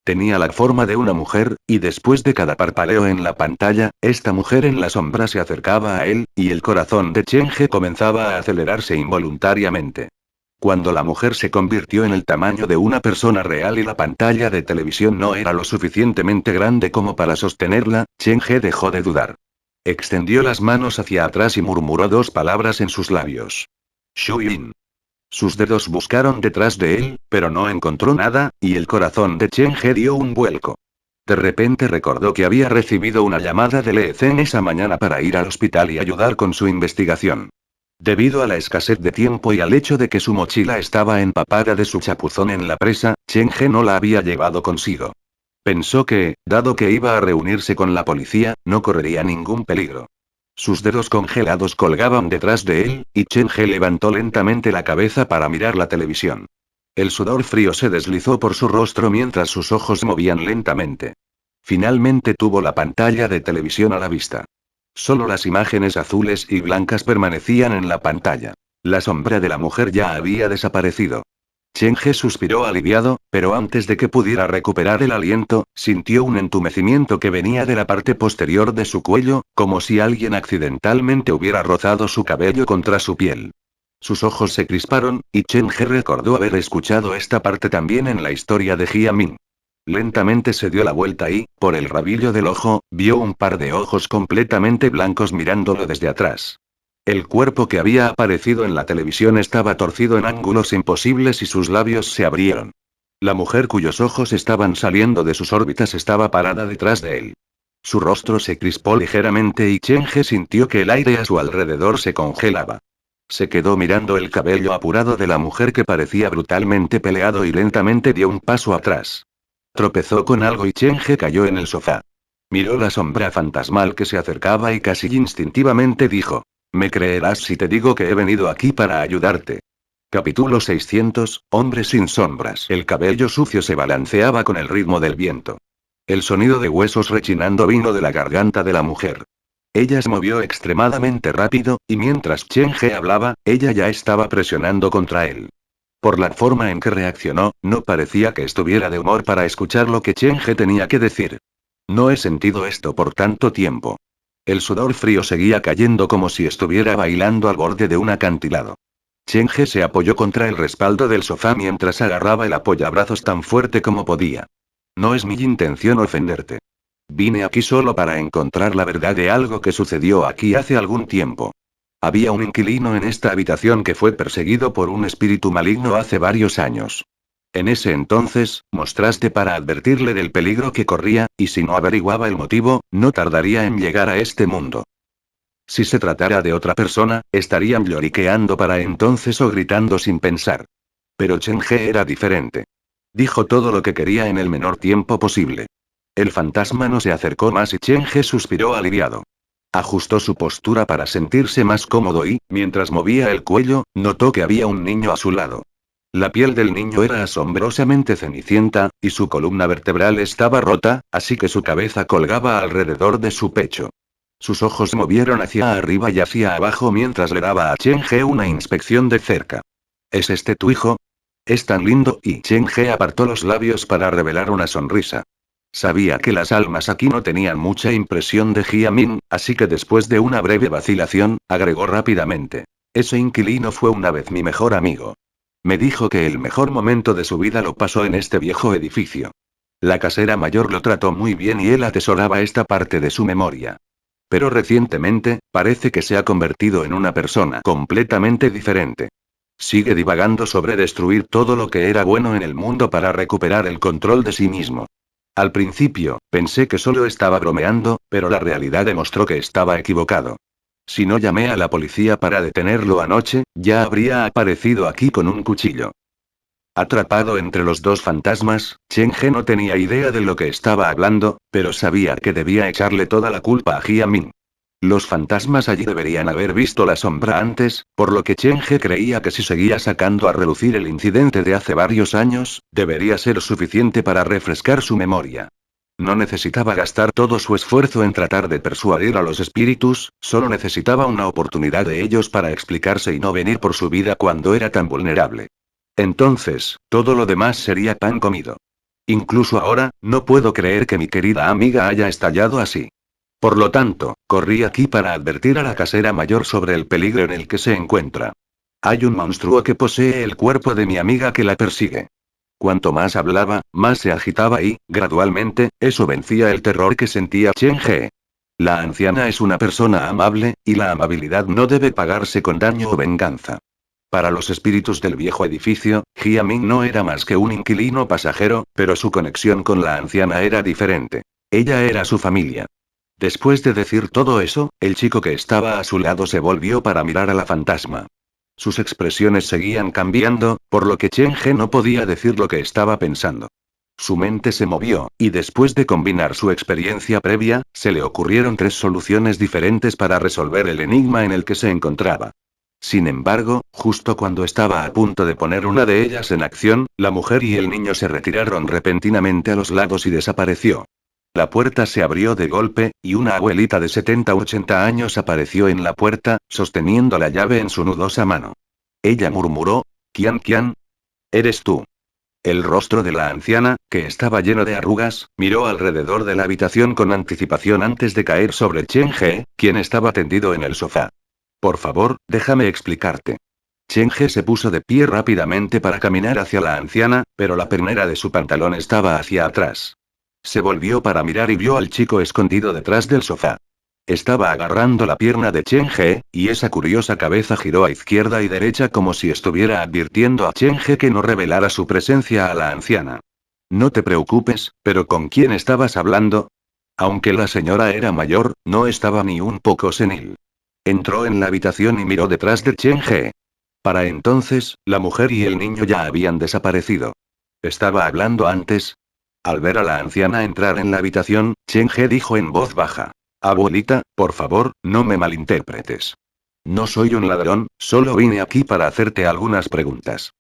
Tenía la forma de una mujer, y después de cada parpadeo en la pantalla, esta mujer en la sombra se acercaba a él, y el corazón de Cheng-he comenzaba a acelerarse involuntariamente. Cuando la mujer se convirtió en el tamaño de una persona real y la pantalla de televisión no era lo suficientemente grande como para sostenerla, Cheng-he dejó de dudar. Extendió las manos hacia atrás y murmuró dos palabras en sus labios. Shuyin. Sus dedos buscaron detrás de él, pero no encontró nada, y el corazón de Cheng-he dio un vuelco. De repente recordó que había recibido una llamada de Lee Zhen esa mañana para ir al hospital y ayudar con su investigación. Debido a la escasez de tiempo y al hecho de que su mochila estaba empapada de su chapuzón en la presa, Cheng-he no la había llevado consigo. Pensó que, dado que iba a reunirse con la policía, no correría ningún peligro. Sus dedos congelados colgaban detrás de él, y Cheng-he levantó lentamente la cabeza para mirar la televisión. El sudor frío se deslizó por su rostro mientras sus ojos se movían lentamente. Finalmente tuvo la pantalla de televisión a la vista. Solo las imágenes azules y blancas permanecían en la pantalla. La sombra de la mujer ya había desaparecido. Cheng-he suspiró aliviado, pero antes de que pudiera recuperar el aliento, sintió un entumecimiento que venía de la parte posterior de su cuello, como si alguien accidentalmente hubiera rozado su cabello contra su piel. Sus ojos se crisparon, y Cheng-he recordó haber escuchado esta parte también en la historia de Jia-min. Lentamente se dio la vuelta y, por el rabillo del ojo, vio un par de ojos completamente blancos mirándolo desde atrás. El cuerpo que había aparecido en la televisión estaba torcido en ángulos imposibles y sus labios se abrieron. La mujer cuyos ojos estaban saliendo de sus órbitas estaba parada detrás de él. Su rostro se crispó ligeramente y Cheng-he sintió que el aire a su alrededor se congelaba. Se quedó mirando el cabello apurado de la mujer que parecía brutalmente peleado y lentamente dio un paso atrás. Tropezó con algo y Cheng-he cayó en el sofá. Miró la sombra fantasmal que se acercaba y casi instintivamente dijo: «Me creerás si te digo que he venido aquí para ayudarte». Capítulo 600, Hombre sin sombras. El cabello sucio se balanceaba con el ritmo del viento. El sonido de huesos rechinando vino de la garganta de la mujer. Ella se movió extremadamente rápido, y mientras Cheng-he hablaba, ella ya estaba presionando contra él. Por la forma en que reaccionó, no parecía que estuviera de humor para escuchar lo que Cheng-he tenía que decir. No he sentido esto por tanto tiempo. El sudor frío seguía cayendo como si estuviera bailando al borde de un acantilado. Cheng-he se apoyó contra el respaldo del sofá mientras agarraba el apoyabrazos tan fuerte como podía. No es mi intención ofenderte. Vine aquí solo para encontrar la verdad de algo que sucedió aquí hace algún tiempo. Había un inquilino en esta habitación que fue perseguido por un espíritu maligno hace varios años. En ese entonces, mostraste para advertirle del peligro que corría, y si no averiguaba el motivo, no tardaría en llegar a este mundo. Si se tratara de otra persona, estarían lloriqueando para entonces o gritando sin pensar. Pero Cheng-he era diferente. Dijo todo lo que quería en el menor tiempo posible. El fantasma no se acercó más y Cheng-he suspiró aliviado. Ajustó su postura para sentirse más cómodo y, mientras movía el cuello, notó que había un niño a su lado. La piel del niño era asombrosamente cenicienta, y su columna vertebral estaba rota, así que su cabeza colgaba alrededor de su pecho. Sus ojos se movieron hacia arriba y hacia abajo mientras le daba a Chen He una inspección de cerca. ¿Es este tu hijo? Es tan lindo, y Chen He apartó los labios para revelar una sonrisa. Sabía que las almas aquí no tenían mucha impresión de Jia Min, así que después de una breve vacilación, agregó rápidamente. Ese inquilino fue una vez mi mejor amigo. Me dijo que el mejor momento de su vida lo pasó en este viejo edificio. La casera mayor lo trató muy bien y él atesoraba esta parte de su memoria. Pero recientemente, parece que se ha convertido en una persona completamente diferente. Sigue divagando sobre destruir todo lo que era bueno en el mundo para recuperar el control de sí mismo. Al principio, pensé que solo estaba bromeando, pero la realidad demostró que estaba equivocado. Si no llamé a la policía para detenerlo anoche, ya habría aparecido aquí con un cuchillo. Atrapado entre los dos fantasmas, Chen He no tenía idea de lo que estaba hablando, pero sabía que debía echarle toda la culpa a Jia Min. Los fantasmas allí deberían haber visto la sombra antes, por lo que Chen He creía que si seguía sacando a relucir el incidente de hace varios años, debería ser suficiente para refrescar su memoria. No necesitaba gastar todo su esfuerzo en tratar de persuadir a los espíritus, solo necesitaba una oportunidad de ellos para explicarse y no venir por su vida cuando era tan vulnerable. Entonces, todo lo demás sería pan comido. Incluso ahora, no puedo creer que mi querida amiga haya estallado así. Por lo tanto, corrí aquí para advertir a la casera mayor sobre el peligro en el que se encuentra. Hay un monstruo que posee el cuerpo de mi amiga que la persigue. Cuanto más hablaba, más se agitaba y, gradualmente, eso vencía el terror que sentía Chen He. La anciana es una persona amable, y la amabilidad no debe pagarse con daño o venganza. Para los espíritus del viejo edificio, Jia Min no era más que un inquilino pasajero, pero su conexión con la anciana era diferente. Ella era su familia. Después de decir todo eso, el chico que estaba a su lado se volvió para mirar a la fantasma. Sus expresiones seguían cambiando, por lo que Chen He no podía decir lo que estaba pensando. Su mente se movió, y después de combinar su experiencia previa, se le ocurrieron 3 soluciones diferentes para resolver el enigma en el que se encontraba. Sin embargo, justo cuando estaba a punto de poner una de ellas en acción, la mujer y el niño se retiraron repentinamente a los lados y desapareció. La puerta se abrió de golpe, y una abuelita de 70 u 80 años apareció en la puerta, sosteniendo la llave en su nudosa mano. Ella murmuró, «Qian Qian. ¿Eres tú?» El rostro de la anciana, que estaba lleno de arrugas, miró alrededor de la habitación con anticipación antes de caer sobre Chen He, quien estaba tendido en el sofá. «Por favor, déjame explicarte». Chen He se puso de pie rápidamente para caminar hacia la anciana, pero la pernera de su pantalón estaba hacia atrás. Se volvió para mirar y vio al chico escondido detrás del sofá. Estaba agarrando la pierna de Chen He, y esa curiosa cabeza giró a izquierda y derecha como si estuviera advirtiendo a Chen He que no revelara su presencia a la anciana. «No te preocupes, pero ¿con quién estabas hablando?» Aunque la señora era mayor, no estaba ni un poco senil. Entró en la habitación y miró detrás de Chen He. Para entonces, la mujer y el niño ya habían desaparecido. ¿Estaba hablando antes? Al ver a la anciana entrar en la habitación, Chen He dijo en voz baja. «Abuelita, por favor, no me malinterpretes. No soy un ladrón, solo vine aquí para hacerte algunas preguntas.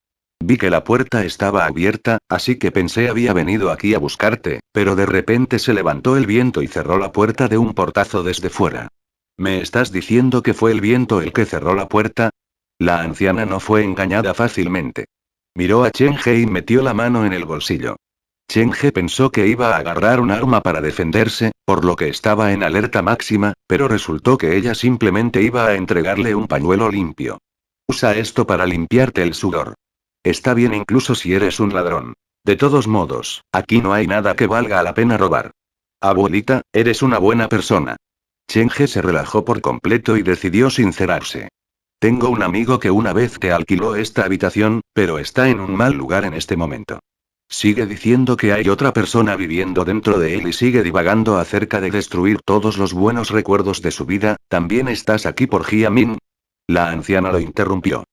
Vi que la puerta estaba abierta, así que pensé había venido aquí a buscarte, pero de repente se levantó el viento y cerró la puerta de un portazo desde fuera. ¿Me estás diciendo que fue el viento el que cerró la puerta?» La anciana no fue engañada fácilmente. Miró a Chen He y metió la mano en el bolsillo. Chen He pensó que iba a agarrar un arma para defenderse, por lo que estaba en alerta máxima, pero resultó que ella simplemente iba a entregarle un pañuelo limpio. «Usa esto para limpiarte el sudor. Está bien incluso si eres un ladrón. De todos modos, aquí no hay nada que valga la pena robar. Abuelita, eres una buena persona». Chen He se relajó por completo y decidió sincerarse. «Tengo un amigo que una vez te alquiló esta habitación, pero está en un mal lugar en este momento. Sigue diciendo que hay otra persona viviendo dentro de él y sigue divagando acerca de destruir todos los buenos recuerdos de su vida. ¿También estás aquí por Jia Min?» La anciana lo interrumpió.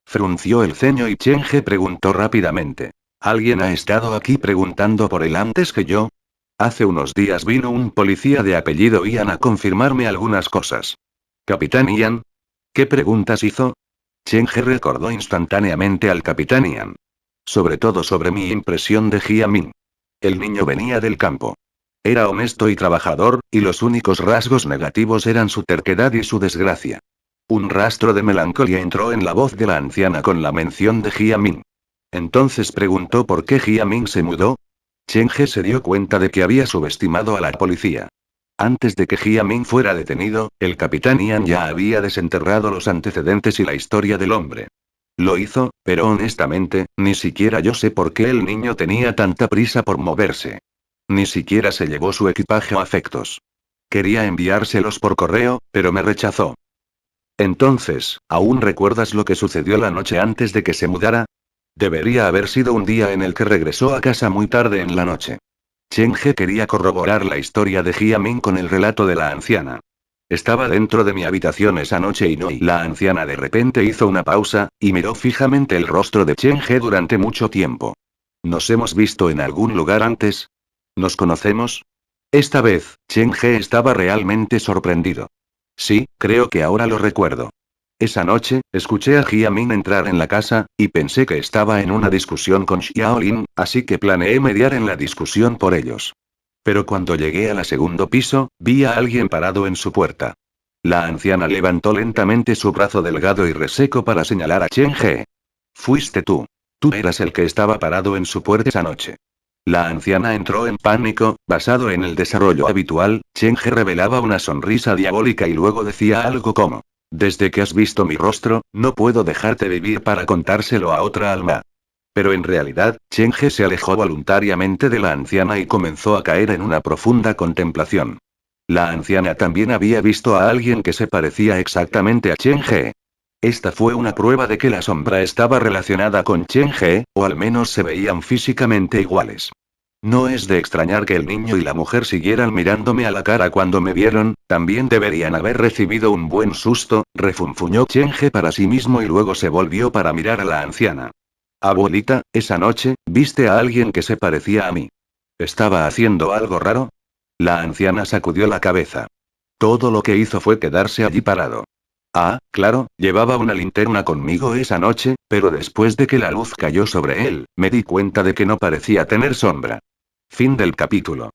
Frunció el ceño y Chen He preguntó rápidamente. «¿Alguien ha estado aquí preguntando por él antes que yo?» Hace unos días vino un policía de apellido Ian a confirmarme algunas cosas. ¿Capitán Ian? ¿Qué preguntas hizo? Cheng-He recordó instantáneamente al Capitán Ian. Sobre todo sobre mi impresión de Jia-Min. El niño venía del campo. Era honesto y trabajador, y los únicos rasgos negativos eran su terquedad y su desgracia. Un rastro de melancolía entró en la voz de la anciana con la mención de Jia-Min. Entonces preguntó por qué Jia-Min se mudó. Cheng-He se dio cuenta de que había subestimado a la policía. Antes de que Jia-Min fuera detenido, el Capitán Ian ya había desenterrado los antecedentes y la historia del hombre. Lo hizo, pero honestamente, ni siquiera yo sé por qué el niño tenía tanta prisa por moverse. Ni siquiera se llevó su equipaje o afectos. Quería enviárselos por correo, pero me rechazó. Entonces, ¿aún recuerdas lo que sucedió la noche antes de que se mudara? Debería haber sido un día en el que regresó a casa muy tarde en la noche. Cheng-He quería corroborar la historia de Jia-Min con el relato de la anciana. Estaba dentro de mi habitación esa noche y no. Y la anciana de repente hizo una pausa, y miró fijamente el rostro de Cheng-He durante mucho tiempo. ¿Nos hemos visto en algún lugar antes? ¿Nos conocemos? Esta vez, Cheng-He estaba realmente sorprendido. Sí, creo que ahora lo recuerdo. Esa noche, escuché a Jia-Min entrar en la casa, y pensé que estaba en una discusión con Xiaolin, así que planeé mediar en la discusión por ellos. Pero cuando llegué al segundo piso, vi a alguien parado en su puerta. La anciana levantó lentamente su brazo delgado y reseco para señalar a Cheng-He. Fuiste tú. Tú eras el que estaba parado en su puerta esa noche. La anciana entró en pánico, basado en el desarrollo habitual, Cheng-He revelaba una sonrisa diabólica y luego decía algo como: desde que has visto mi rostro, no puedo dejarte vivir para contárselo a otra alma. Pero en realidad, Cheng-He se alejó voluntariamente de la anciana y comenzó a caer en una profunda contemplación. La anciana también había visto a alguien que se parecía exactamente a Cheng-He. Esta fue una prueba de que la sombra estaba relacionada con Cheng-He, o al menos se veían físicamente iguales. No es de extrañar que el niño y la mujer siguieran mirándome a la cara cuando me vieron, también deberían haber recibido un buen susto, refunfuñó Cheng-He para sí mismo y luego se volvió para mirar a la anciana. Abuelita, esa noche, ¿viste a alguien que se parecía a mí? ¿Estaba haciendo algo raro? La anciana sacudió la cabeza. Todo lo que hizo fue quedarse allí parado. Ah, claro, llevaba una linterna conmigo esa noche, pero después de que la luz cayó sobre él, me di cuenta de que no parecía tener sombra. Fin del capítulo.